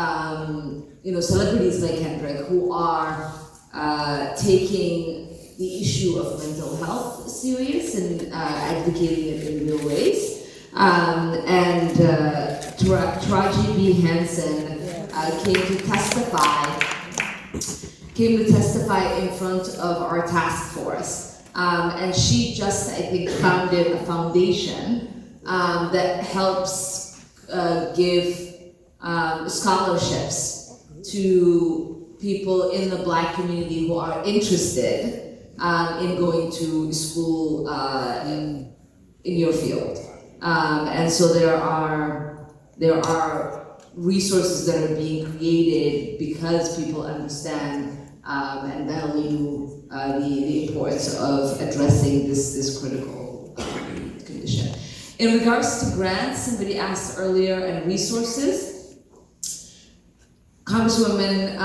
celebrities like Kendrick who are taking the issue of mental health serious and advocating it in real ways. And Taraji B. Henson came to testify in front of our task force. And she just, I think, founded a foundation that helps give scholarships to people in the Black community who are interested in going to school in your field. And so there are resources that are being created because people understand and value the importance of addressing this critical condition. In regards to grants, somebody asked earlier, and resources, Congresswoman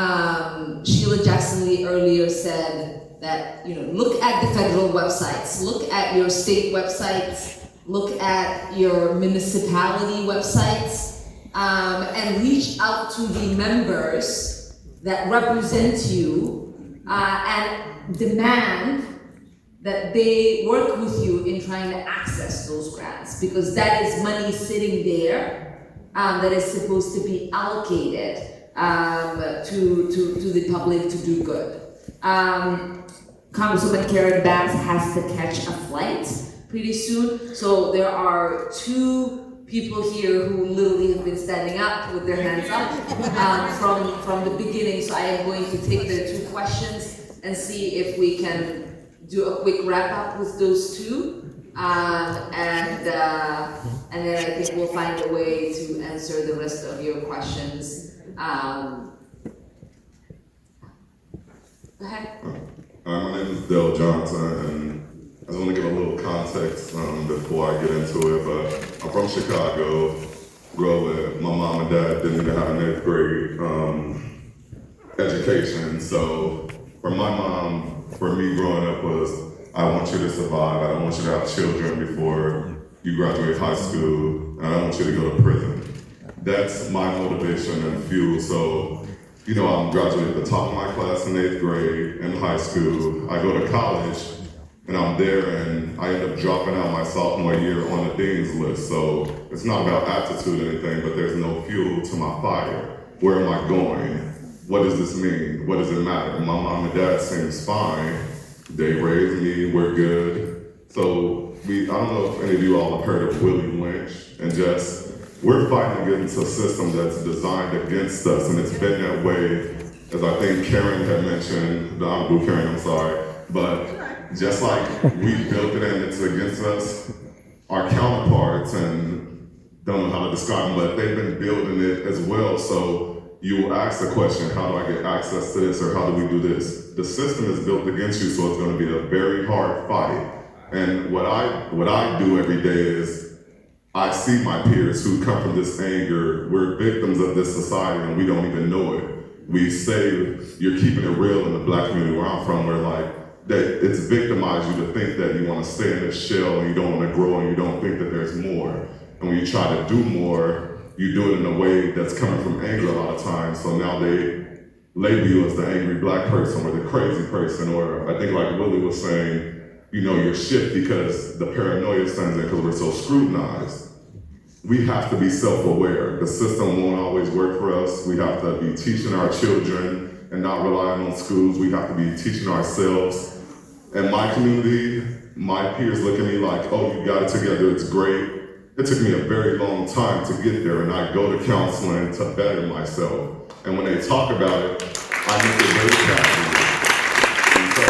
Sheila Jackson-Lee earlier said that, look at the federal websites, look at your state websites, look at your municipality websites, and reach out to the members that represent you and demand that they work with you in trying to access those grants, because that is money sitting there that is supposed to be allocated to the public to do good. Congresswoman Karen Bass has to catch a flight pretty soon, so there are two people here who literally have been standing up with their hands up from the beginning, so I am going to take their two questions and see if we can do a quick wrap up with those two, and then I think we'll find a way to answer the rest of your questions. Go ahead. My name is Dale Johnson, and I just want to give a little context before I get into it. But I'm from Chicago. Grew up with my mom and dad didn't even have an 8th grade education. So for my mom, for me growing up was, I want you to survive. I don't want you to have children before you graduate high school, and I don't want you to go to prison. That's my motivation and fuel. So, I'm graduating at the top of my class in 8th grade in high school. I go to college, and I'm there, and I end up dropping out my sophomore year on the dean's list. So it's not about aptitude or anything, but there's no fuel to my fire. Where am I going? What does this mean? What does it matter? My mom and dad seems fine. They raised me, we're good. So I don't know if any of you all have heard of Willie Lynch, and we're fighting against a system that's designed against us, and it's been that way, as I think Karen had mentioned, the Honorable Karen, I'm sorry, but just like we built it and it's against us, our counterparts, and don't know how to describe them, but they've been building it as well. So you will ask the question, how do I get access to this, or how do we do this? The system is built against you, so it's going to be a very hard fight. And what I do every day is, I see my peers who come from this anger. We're victims of this society and we don't even know it. We say you're keeping it real in the Black community where I'm from, where that it's victimized you to think that you want to stay in this shell and you don't want to grow and you don't think that there's more. And when you try to do more, you do it in a way that's coming from anger a lot of times. So now they label you as the angry Black person or the crazy person, or I think like Willie was saying, you're shit because the paranoia stands in because we're so scrutinized. We have to be self-aware. The system won't always work for us. We have to be teaching our children and not relying on schools. We have to be teaching ourselves. In my community, my peers look at me like, oh, you got it together, it's great. It took me a very long time to get there, and I go to counseling to better myself. And when they talk about it, I make it very casual. And so,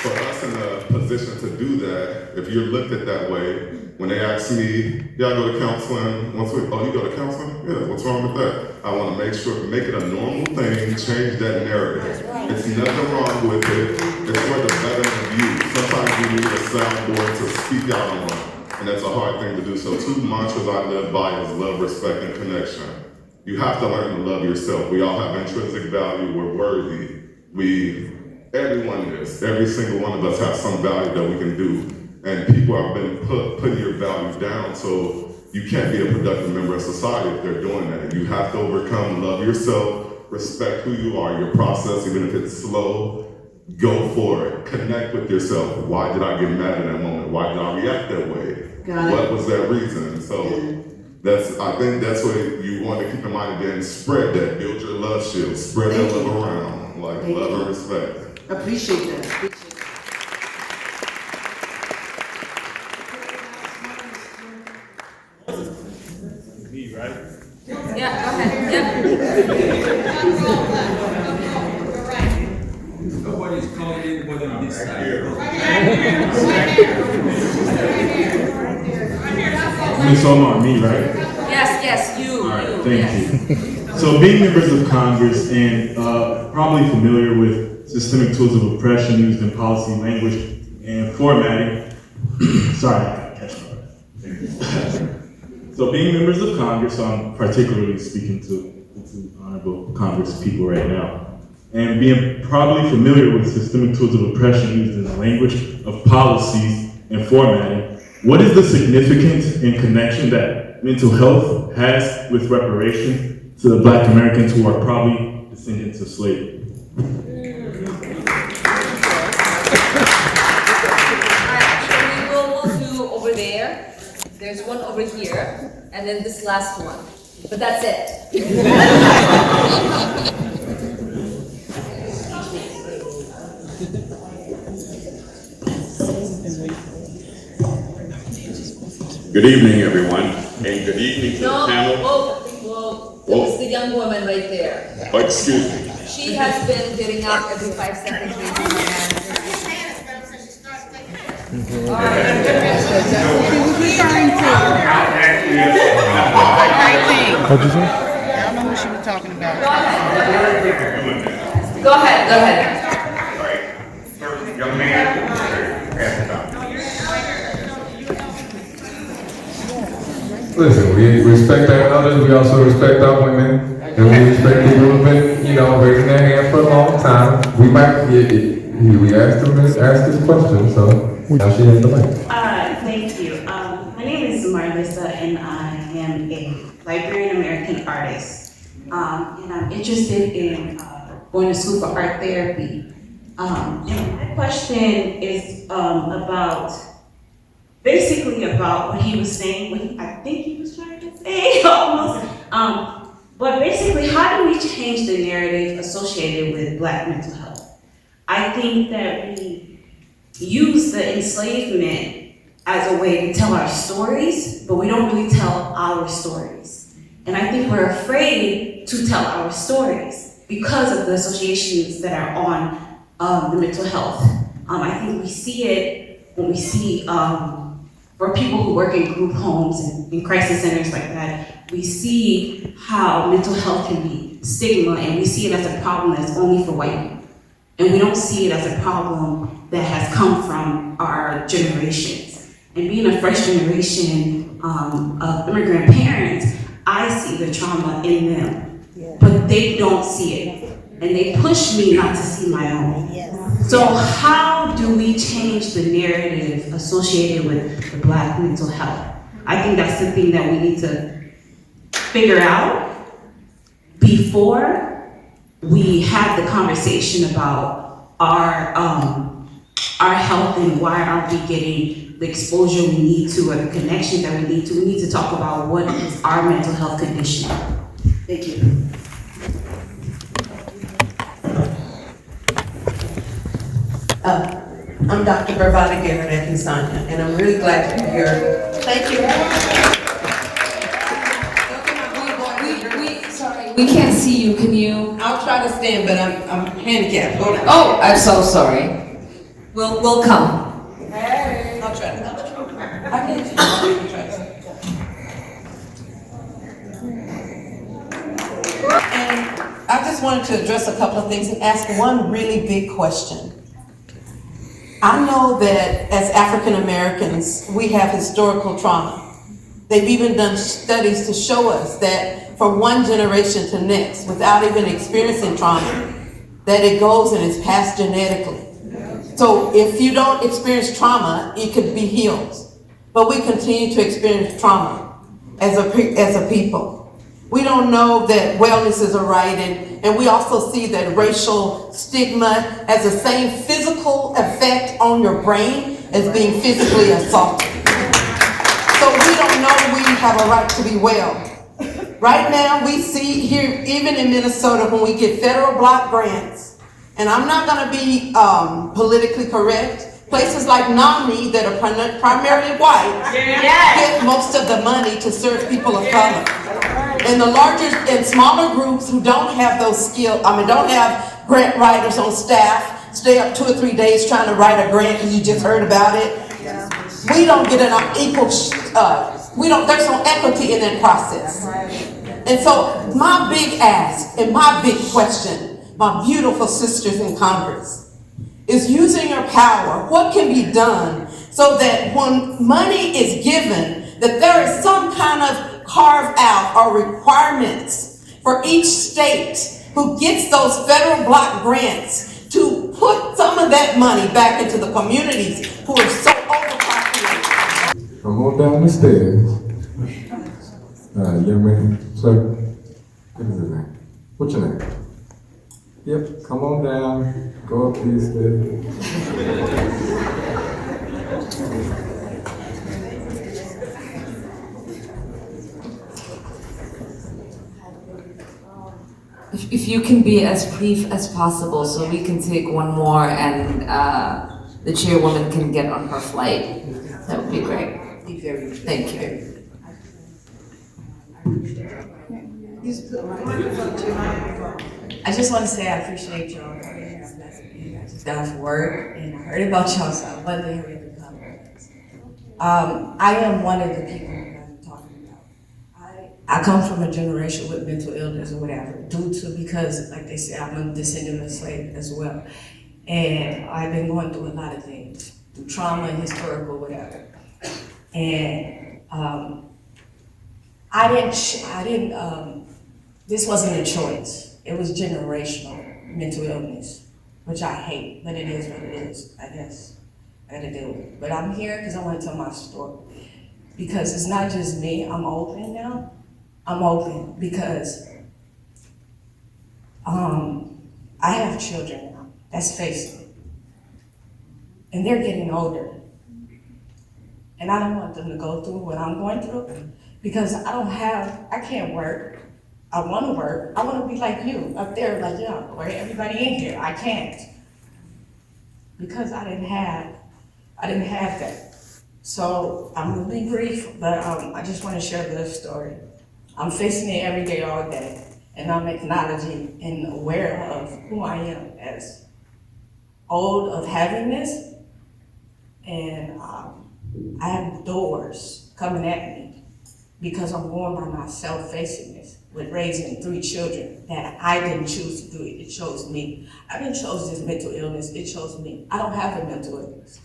for us in a position to do that, if you're looked at that way, when they ask me, yeah, I go to counseling once a week. Oh, you go to counseling? Yeah, what's wrong with that? I want to make it a normal thing, change that narrative. It's nothing wrong with it. It's for the betterment of you. Sometimes you need a soundboard to speak out on, and that's a hard thing to do. So 2 mantras I live by is love, respect, and connection. You have to learn to love yourself. We all have intrinsic value. We're worthy. Everyone is. Every single one of us has some value that we can do. And people have been putting your values down, so you can't be a productive member of society if they're doing that. You have to overcome, love yourself, respect who you are, your process, even if it's slow, go for it. Connect with yourself. Why did I get mad in that moment? Why did I react that way? Got it. What was that reason? So I think that's what you want to keep in mind again. Spread that, build your love shield, spread that love around, like love and respect. Appreciate that. Me, right? Yeah, go ahead. Yep. Nobody's calling anybody on this side. Ms. Omar, me, right? Yes, you. All right, you, thank yes. you. So being members of Congress and probably familiar with systemic tools of oppression used in policy, language, and formatting. Sorry, I gotta catch my breath. So being members of Congress, I'm particularly speaking to honorable Congress people right now. And being probably familiar with systemic tools of oppression used in the language of policies and formatting, what is the significance and connection that mental health has with reparation to the Black Americans who are probably descendants of slavery? Alright, so we'll do over there. There's one over here, and then this last one. But that's it. Good evening, everyone, and good evening to the panel. Whoa, it was the young woman right there. Oh, excuse me. She has been getting up every 5 seconds. raising her hand. What'd you say? I don't know who she was talking about. Go ahead. All right. Young man, pass it down. Listen, we respect our elders, we also respect our women, and we respect people who've been, raising their hand for a long time. We asked them to ask this question, so now she has the mic. Thank you. My name is Marlissa, and I am a Liberian American artist. And I'm interested in going to school for art therapy. And my question is basically about what he was saying, what I think he was trying to say, almost. But basically, how do we change the narrative associated with Black mental health? I think that we use the enslavement as a way to tell our stories, but we don't really tell our stories. And I think we're afraid to tell our stories because of the associations that are on the mental health. I think we see it when we see, for people who work in group homes and in crisis centers like that, we see how mental health can be stigma, and we see it as a problem that's only for white people. And we don't see it as a problem that has come from our generations. And being a first generation of immigrant parents, I see the trauma in them, but they don't see it. And they push me not to see my own. So how do we change the narrative associated with the Black mental health? I think that's the thing that we need to figure out before we have the conversation about our health and why aren't we getting the exposure we need to or the connection that we need to. We need to talk about what is our mental health condition. Thank you. I'm Dr. Bravada Garrett at Insania, and I'm really glad to be here. Thank you. We can't see you, can you? I'll try to stand, but I'm handicapped. Hold on. Oh, I'm so sorry. We'll come. I'll try to. I can't And I just wanted to address a couple of things and ask one really big question. I know that as African Americans, we have historical trauma. They've even done studies to show us that from one generation to next, without even experiencing trauma, that it goes and is passed genetically. So if you don't experience trauma, it could be healed. But we continue to experience trauma as a people. We don't know that wellness is a right, and we also see that racial stigma has the same physical effect on your brain as being physically assaulted. have a right to be well. Right now, we see here, even in Minnesota, when we get federal block grants, and I'm not gonna be politically correct, places like NAMI that are primarily white get most of the money to serve people of color. And the larger and smaller groups who don't have those skills, don't have grant writers on staff, stay up 2 or 3 days trying to write a grant because you just heard about it. We don't get an equal, there's no equity in that process. And so my big ask and my big question, my beautiful sisters in Congress, is using your power. What can be done so that when money is given, that there is some kind of carve out or requirements for each state who gets those federal block grants to put some of that money back into the communities who are so overpopulated. Come on down the stairs. Young man, sir, give me your name. What's your name? Yep, come on down, go up these stairs. If you can be as brief as possible so we can take one more and the chairwoman can get on her flight, that would be great. Thank you. I just want to say I appreciate y'all. I just got off work and I heard about y'all, so I wanted to hear it come. I am one of the people you guys are talking about. I come from a generation with mental illness or whatever, because, like they say, I'm a descendant of slave as well. And I've been going through a lot of things, through trauma, historical, whatever. And this wasn't a choice. It was generational mental illness, which I hate, but it is what it is, I guess. I gotta deal with it. But I'm here because I want to tell my story. Because it's not just me, I'm open now. I'm open because I have children now, let's face it. And they're getting older. And I don't want them to go through what I'm going through because I can't work. I want to work. I want to be like you, up there, like or everybody in here. I can't. Because I didn't have that. So I'm gonna be brief, but I just want to share this story. I'm facing it every day, all day, and I'm acknowledging and aware of who I am as old of having this, and I have doors coming at me because I'm going by myself facing this with raising 3 children that I didn't choose to do it. It chose me. I didn't choose this mental illness. It chose me. I don't have a mental illness.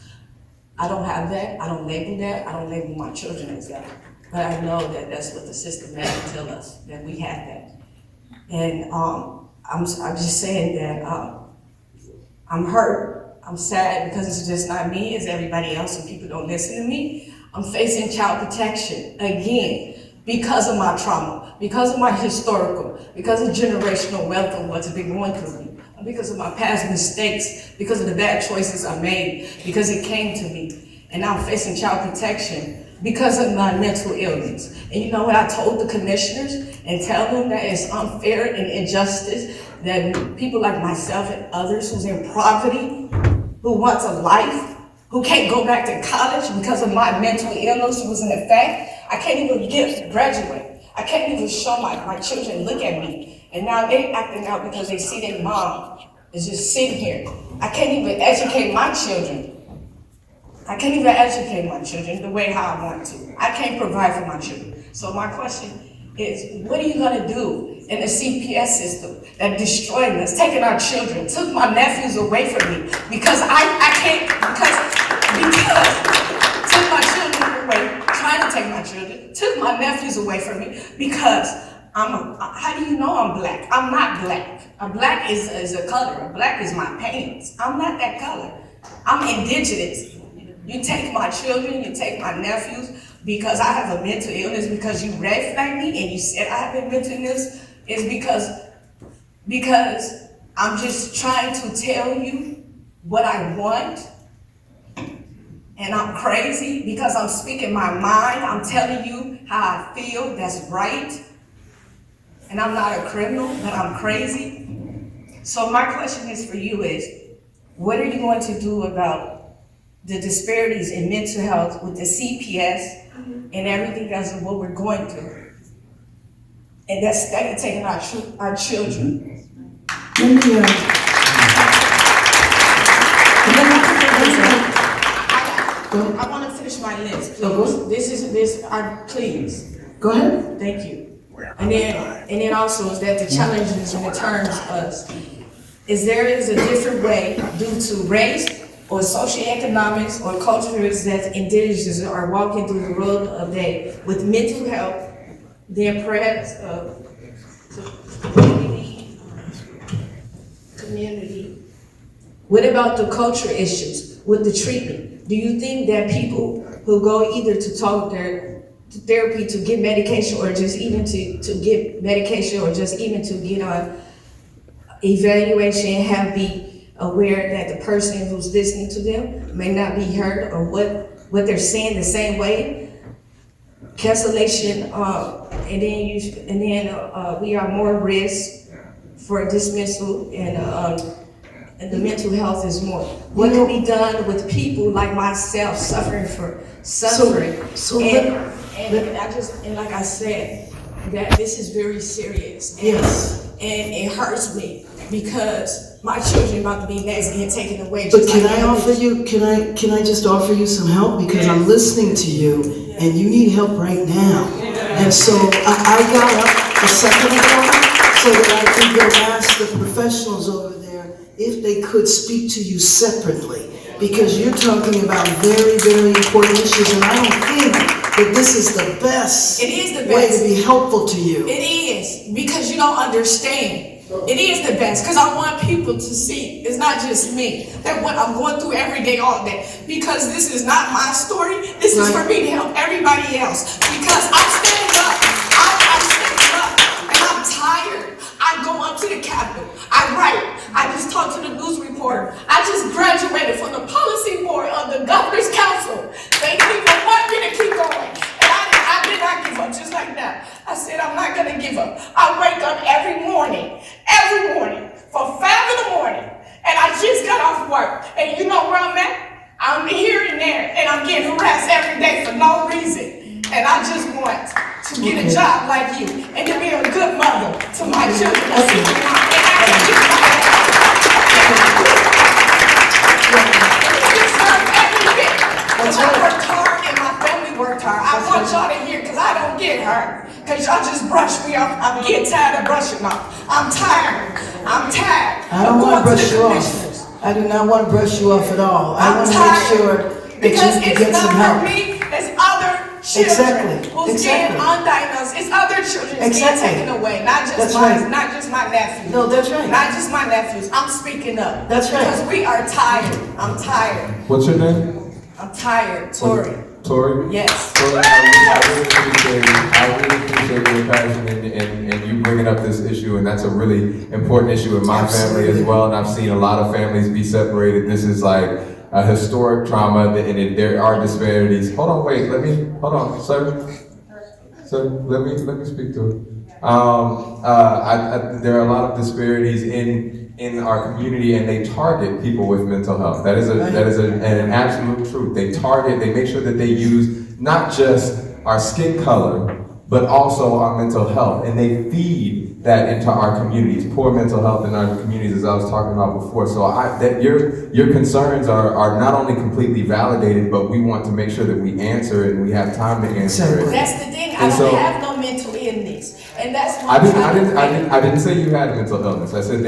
I don't have that. I don't label that. I don't label my children as that. But I know that that's what the system had to tell us, that we had that. And I'm just saying that I'm hurt. I'm sad because it's just not me, it's everybody else, and people don't listen to me. I'm facing child protection again because of my trauma, because of my historical, because of generational wealth of what's been going through me, because of my past mistakes, because of the bad choices I made, because it came to me. And now I'm facing child protection because of my mental illness. And you know what I told the commissioners and tell them that it's unfair and injustice that people like myself and others who's in poverty, who wants a life, who can't go back to college because of my mental illness was in effect. I can't even graduate. I can't even show my children look at me. And now they acting out because they see their mom is just sitting here. I can't even educate my children. I can't even educate my children the way how I want to. I can't provide for my children. So my question is, what are you gonna do in the CPS system that destroyed us, taking our children, took my nephews away from me because I can't, because took my children away, trying to take my children, took my nephews away from me because how do you know I'm black? I'm not black. A black is a color. A black is my pants. I'm not that color. I'm indigenous. You take my children, you take my nephews, because I have a mental illness, because you red flagged me and you said I have a mental illness, is because I'm just trying to tell you what I want. and I'm crazy because I'm speaking my mind. I'm telling you how I feel, that's right. And I'm not a criminal, but I'm crazy. So my question is for you is, what are you going to do about the disparities in mental health with the CPS and everything else of what we're going through? And that's taking our children. I want to finish my list, please. Please. Go ahead. Thank you. And then also is that the challenges in the terms of, is there is a different way due to race or socioeconomics or cultures that indigenous are walking through the road of day with mental health, their perhaps community. What about the culture issues with the treatment? Do you think that people who go either to talk their therapy to get medication or just even to get medication or just even to get on evaluation have be aware that the person who's listening to them may not be heard or what they're saying the same way? Cancellation, and then we are more risk for dismissal and the mental health is more. What can be done with people like myself suffering? And like I said, that this is very serious. Yes. And it hurts me because my children about to be next and taken away. But can I just offer you some help? Because I'm listening to you and you need help right now. And so I got up a second ago so that I could go ask the professionals over there if they could speak to you separately. Because you're talking about very, very important issues, and I don't think that this is the best way to be helpful to you. It is, because you don't understand. It is the best, because I want people to see, it's not just me, that what I'm going through every day, all day. Because this is not my story, this is for me to help everybody else. Because I'm standing up, I'm standing up, and I'm tired. I go up to the Capitol, I write, I just talked to the news reporter. I just graduated from the policy board of the governor's council. They didn't even want me to keep going. And I did not give up, just like that. I said, I'm not gonna give up. I wake up every morning, for 5 in the morning, and I just got off work. And you know where I'm at? I'm here and there, and I'm getting harassed every day for no reason. And I just want to get a job like you, and to be a good mother to my children. I worked hard and my family worked hard. I want y'all to hear, because I don't get hurt. Because y'all just brush me off. I'm getting tired of brushing off. I'm tired. I don't want to brush you off. I do not want to brush you off at all. I want to make sure that you get some help. Because it's not for me, it's other children who's getting undiagnosed. It's other children getting taken away. Not just mine, not just my nephews. No, that's right. Not just my nephews. I'm speaking up. That's right. Because we are tired. I'm tired. What's your name? I'm tired. Tori. Tori? Yes. Tori, I really appreciate your passion and you bringing up this issue, and that's a really important issue in my family as well, and I've seen a lot of families be separated. This is like a historic trauma, and there are disparities. Hold on, sir, let me speak to it. There are a lot of disparities in our community, and they target people with mental health. That is an absolute truth. They make sure that they use not just our skin color, but also our mental health, and they feed that into our communities, poor mental health in our communities, as I was talking about before. So your concerns are not only completely validated, but we want to make sure that we answer it and we have time to answer it. That's the thing. I don't have no mental illness, and that's why I didn't say you had a mental illness. I said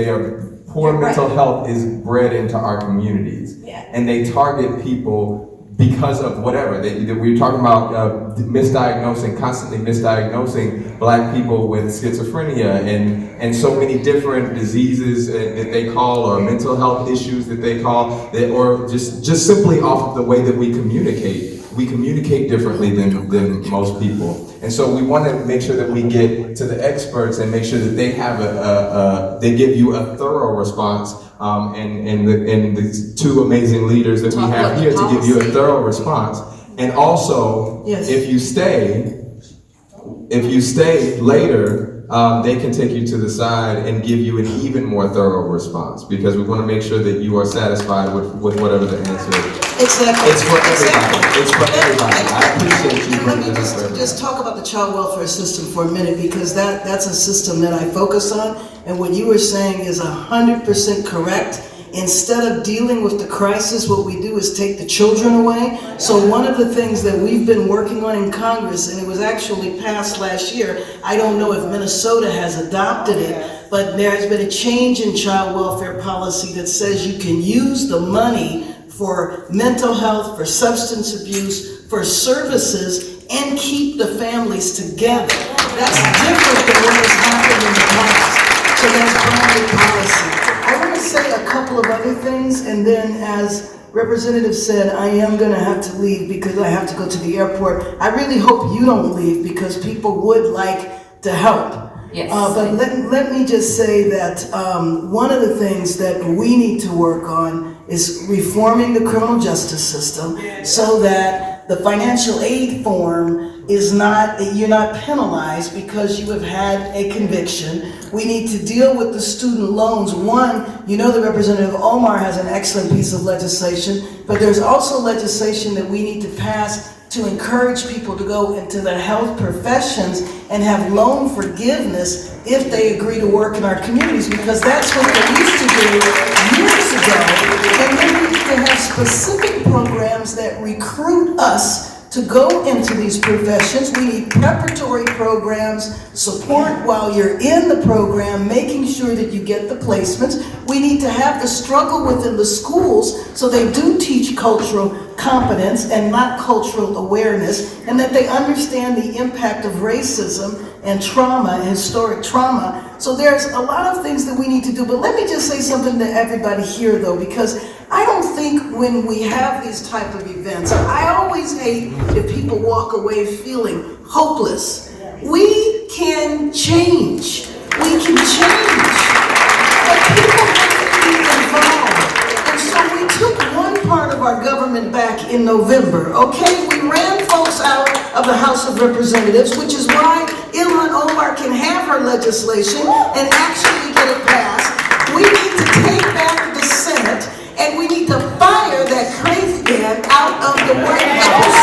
poor mental health is bred into our communities, and they target people because of whatever. We're talking about constantly misdiagnosing Black people with schizophrenia and so many different diseases that they call, or mental health issues that they call, or just simply off of the way that we communicate we communicate differently than most people. And so we want to make sure that we get to the experts and make sure that they have they give you a thorough response. And the two amazing leaders that we have here to give you a thorough response. And also, if you stay later, they can take you to the side and give you an even more thorough response, because we want to make sure that you are satisfied with whatever the answer is. Exactly. It's for everybody. It's for everybody. I appreciate you Let me bringing this up. just talk about the child welfare system for a minute, because that's a system that I focus on, and what you were saying is 100% correct. Instead of dealing with the crisis, what we do is take the children away. So one of the things that we've been working on in Congress, and it was actually passed last year, I don't know if Minnesota has adopted it, but there has been a change in child welfare policy that says you can use the money for mental health, for substance abuse, for services, and keep the families together. That's different than what has happened in the past. So that's brand new policy. I want to say a couple of other things, and then as Representative said, I am going to have to leave because I have to go to the airport. I really hope you don't leave, because people would like to help. Yes. But let me just say that one of the things that we need to work on is reforming the criminal justice system so that the financial aid form is not, you're not penalized because you have had a conviction. We need to deal with the student loans. One, you know that Representative Omar has an excellent piece of legislation, but there's also legislation that we need to pass to encourage people to go into the health professions and have loan forgiveness if they agree to work in our communities, because that's what they used to do years ago. And then we need to have specific programs that recruit us to go into these professions. We need preparatory programs, support while you're in the program, making sure that you get the placements. We need to have the struggle within the schools so they do teach cultural competence and not cultural awareness, and that they understand the impact of racism and trauma, and historic trauma. So there's a lot of things that we need to do, but let me just say something to everybody here though, because I don't think when we have these type of events, I always hate if people walk away feeling hopeless. We can change. We can change. But people have to be involved. And so we took one part of our government back in November, okay? We ran folks out of the House of Representatives, which is why Ilhan Omar can have her legislation and actually get it passed. We need to take back the Senate, and we need to fire that crazy man out of the White House.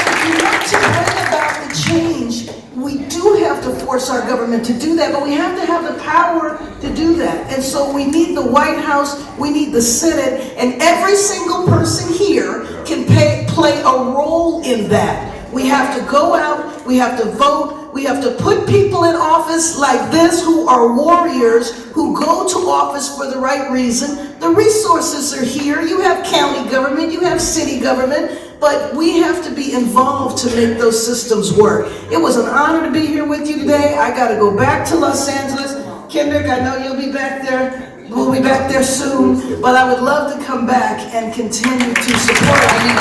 If you want to bring about the change, we do have to force our government to do that, but we have to have the power to do that. And so we need the White House, we need the Senate, and every single person here can play a role in that. We have to go out, we have to vote, we have to put people in office like this who are warriors, who go to office for the right reason. The resources are here. You have county government, you have city government, but we have to be involved to make those systems work. It was an honor to be here with you today. I got to go back to Los Angeles. Kendrick, I know you'll be back there. We'll be back there soon, but I would love to come back and continue to support you.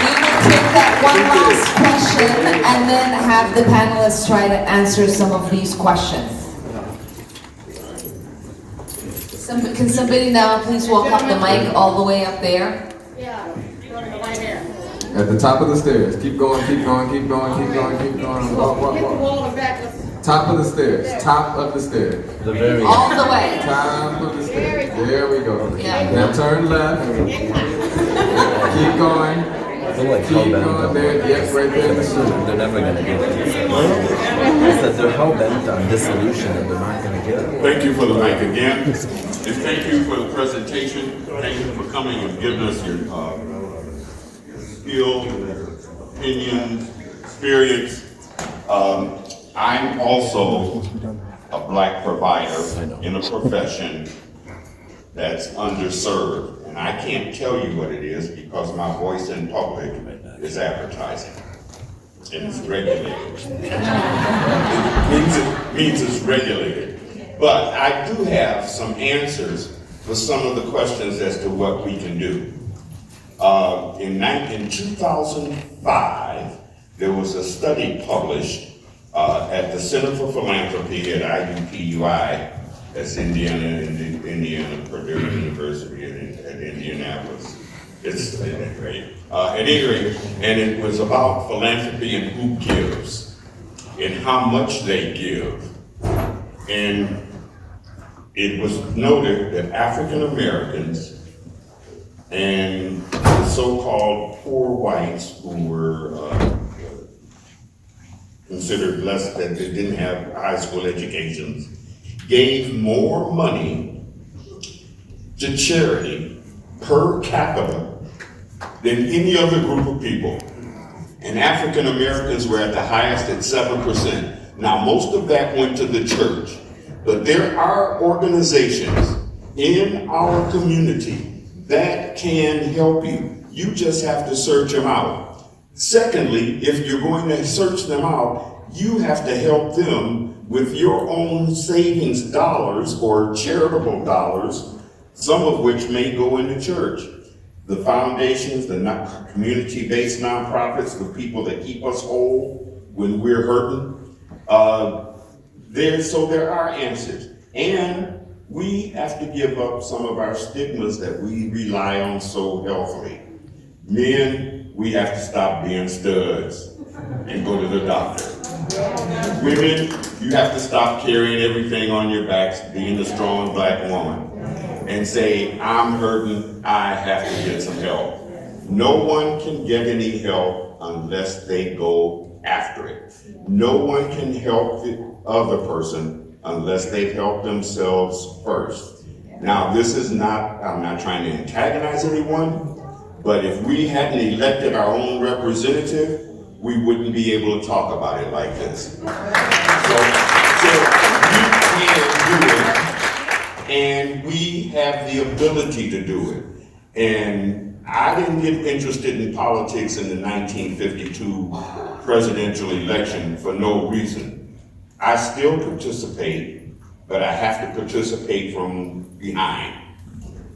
We will take that one last question and then have the panelists try to answer some of these questions. Can somebody now please walk up the mic all the way up there? At the top of the stairs. Keep going, keep going, keep going, keep going, keep going. Walk, walk, walk. Top of the stairs. Top of the stairs. All the way. Top of the stairs. There we go. Yeah. Now turn left. Keep going. Keep going there. Yes, right there. They're never going to get it. It's that they're hell-bent on dissolution and they're not going to get it. Thank you for the mic again. And thank you for the presentation. Thank you for coming and giving us your skills, opinions, experience. I'm also a black provider in a profession that's underserved. And I can't tell you what it is because my voice in public is advertising. And it's regulated. It means it's regulated. But I do have some answers for some of the questions as to what we can do. In 2005, there was a study published at the Center for Philanthropy at IUPUI, that's Indiana Purdue University at Indianapolis. It's great. At any rate, and it was about philanthropy and who gives and how much they give. And it was noted that African Americans and the so-called poor whites who were considered less, that they didn't have high school educations, gave more money to charity per capita than any other group of people. And African Americans were at the highest at 7%. Now, most of that went to the church, but there are organizations in our community that can help you. You just have to search them out. Secondly, if you're going to search them out, you have to help them with your own savings dollars or charitable dollars, some of which may go into church. The foundations, the community-based nonprofits, the people that keep us whole when we're hurting, so there are answers. And we have to give up some of our stigmas that we rely on so healthily. Men, we have to stop being studs and go to the doctor. Women, you have to stop carrying everything on your backs, being the strong Black woman, and say, I'm hurting, I have to get some help. No one can get any help unless they go after it. No one can help the other person unless they've helped themselves first. Now, this is not, I'm not trying to antagonize anyone, but if we hadn't elected our own representative, we wouldn't be able to talk about it like this. So we can do it, and we have the ability to do it. And I didn't get interested in politics in the 1952 presidential election for no reason. I still participate, but I have to participate from behind.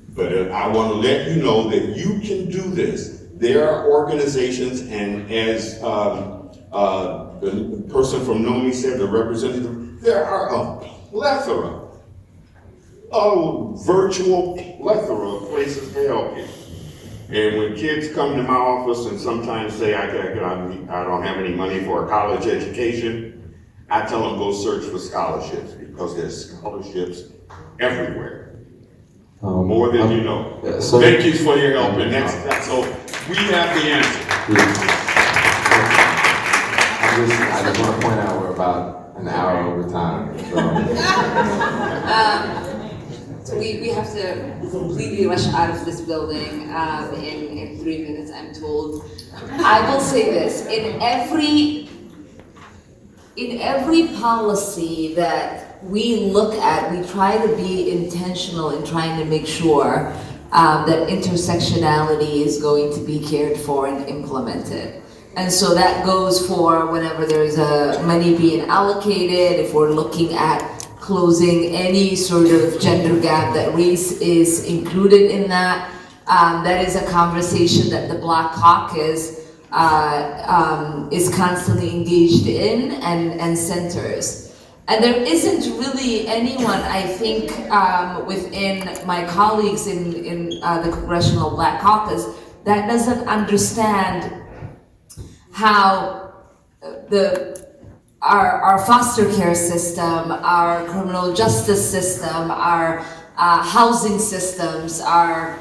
But I want to let you know that you can do this. There are organizations, and as the person from NOMI said, the representative, there are a plethora, a virtual plethora of places to help you. And when kids come to my office and sometimes say, I don't have any money for a college education, I tell them go search for scholarships, because there's scholarships everywhere. More than you know. So thank you for your help, and that's so we have the answer. I just want to point out we're about an hour over time. So we have to completely rush out of this building in 3 minutes, I'm told. I will say this, in every policy that we look at, we try to be intentional in trying to make sure that intersectionality is going to be cared for and implemented. And so that goes for whenever there's money being allocated, if we're looking at closing any sort of gender gap, that race is included in that. That is a conversation that the Black Caucus is constantly engaged in and centers. And there isn't really anyone, I think, within my colleagues in the Congressional Black Caucus that doesn't understand how our foster care system, our criminal justice system, our housing systems, our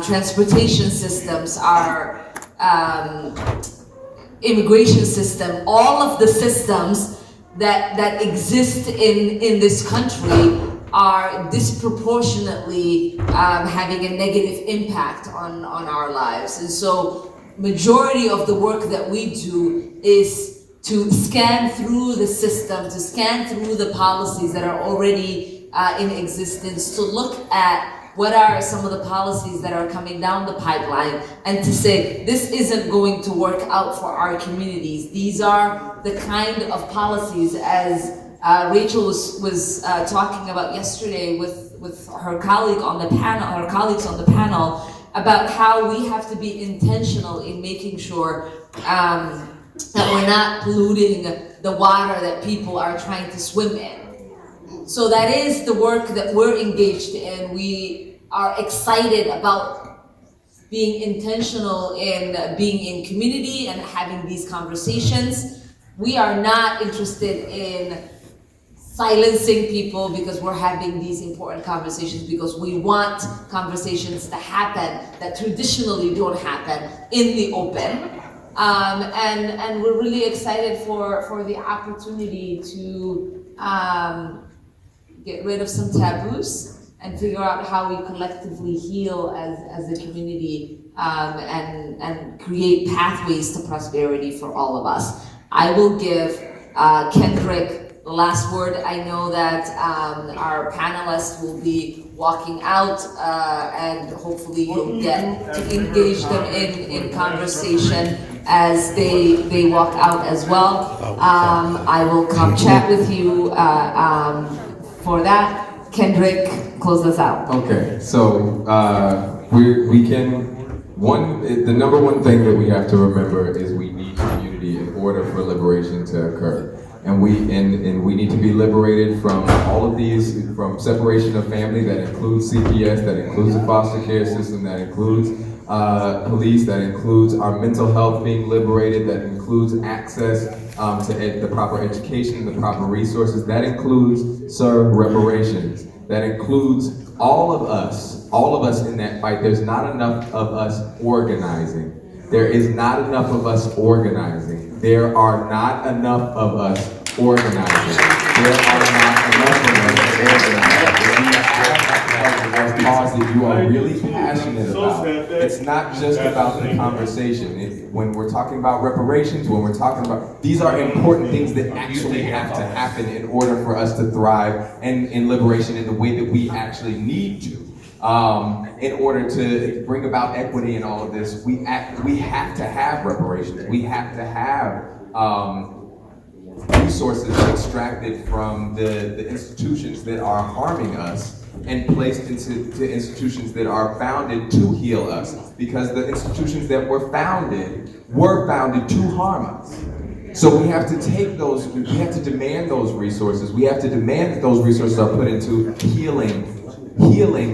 transportation systems, our immigration system, all of the systems that exist in this country are disproportionately having a negative impact on our lives. And so majority of the work that we do is to scan through the system, to scan through the policies that are already in existence, to look at what are some of the policies that are coming down the pipeline, and to say, this isn't going to work out for our communities. These are the kind of policies, as Rachel was talking about yesterday with her colleagues on the panel about how we have to be intentional in making sure that we're not polluting the water that people are trying to swim in. So that is the work that we're engaged in. We are excited about being intentional in being in community and having these conversations. We are not interested in silencing people because we're having these important conversations, because we want conversations to happen that traditionally don't happen in the open. And we're really excited for the opportunity to get rid of some taboos and figure out how we collectively heal as a community, and create pathways to prosperity for all of us. I will give Kendrick the last word. I know that our panelists will be walking out, and hopefully you'll get to engage them in conversation as they walk out as well. I will come chat with you for that. Kendrick, close us out. Okay, so the number one thing that we have to remember is we need community in order for liberation to occur. And we need to be liberated from all of these, from separation of family, that includes CPS, that includes the foster care system, that includes police, that includes our mental health being liberated, that includes access to the proper education, the proper resources, that includes, sir, reparations, that includes all of us in that fight. There's not enough of us organizing. There is not enough of us organizing. There are not enough of us organizing. There are not enough of us organizing. A cause that you are really passionate about. It's not just about the conversation. When we're talking about reparations, when we're talking about, these are important things that actually have to happen in order for us to thrive and in liberation in the way that we actually need to. In order to bring about equity in all of this, we have to have reparations. We have to have resources extracted from the institutions that are harming us and placed into institutions that are founded to heal us, because the institutions that were founded to harm us. So we have to take those, we have to demand those resources. We have to demand that those resources are put into healing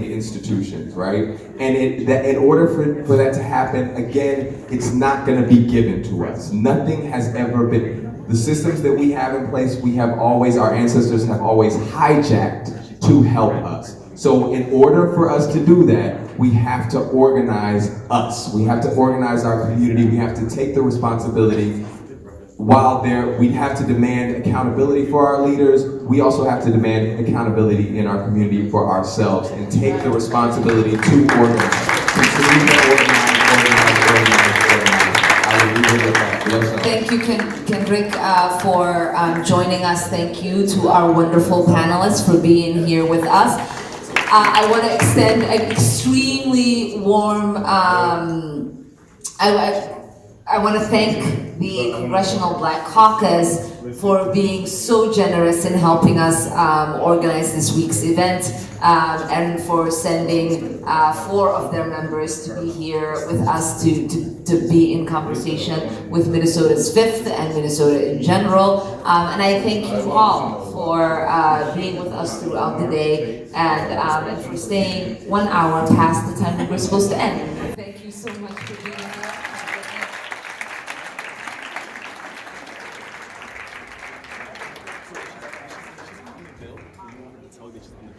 institutions, right? And in order for that to happen, again, it's not going to be given to us. Nothing has ever been. The systems that we have in place, our ancestors have always hijacked to help us. So in order for us to do that, we have to organize us. We have to organize our community. We have to take the responsibility. While we have to demand accountability for our leaders, we also have to demand accountability in our community for ourselves and take the responsibility to organize. Continue to organize. I will leave it at that. Thank you, Kendrick, for joining us. Thank you to our wonderful panelists for being here with us. I want to extend an extremely warm, I want to thank the Congressional Black Caucus for being so generous in helping us organize this week's event, and for sending 4 of their members to be here with us to be in conversation with Minnesota's 5th and Minnesota in general. And I thank you all for being with us throughout the day, and for staying 1 hour past the time we were supposed to end. Thank you so much for being here.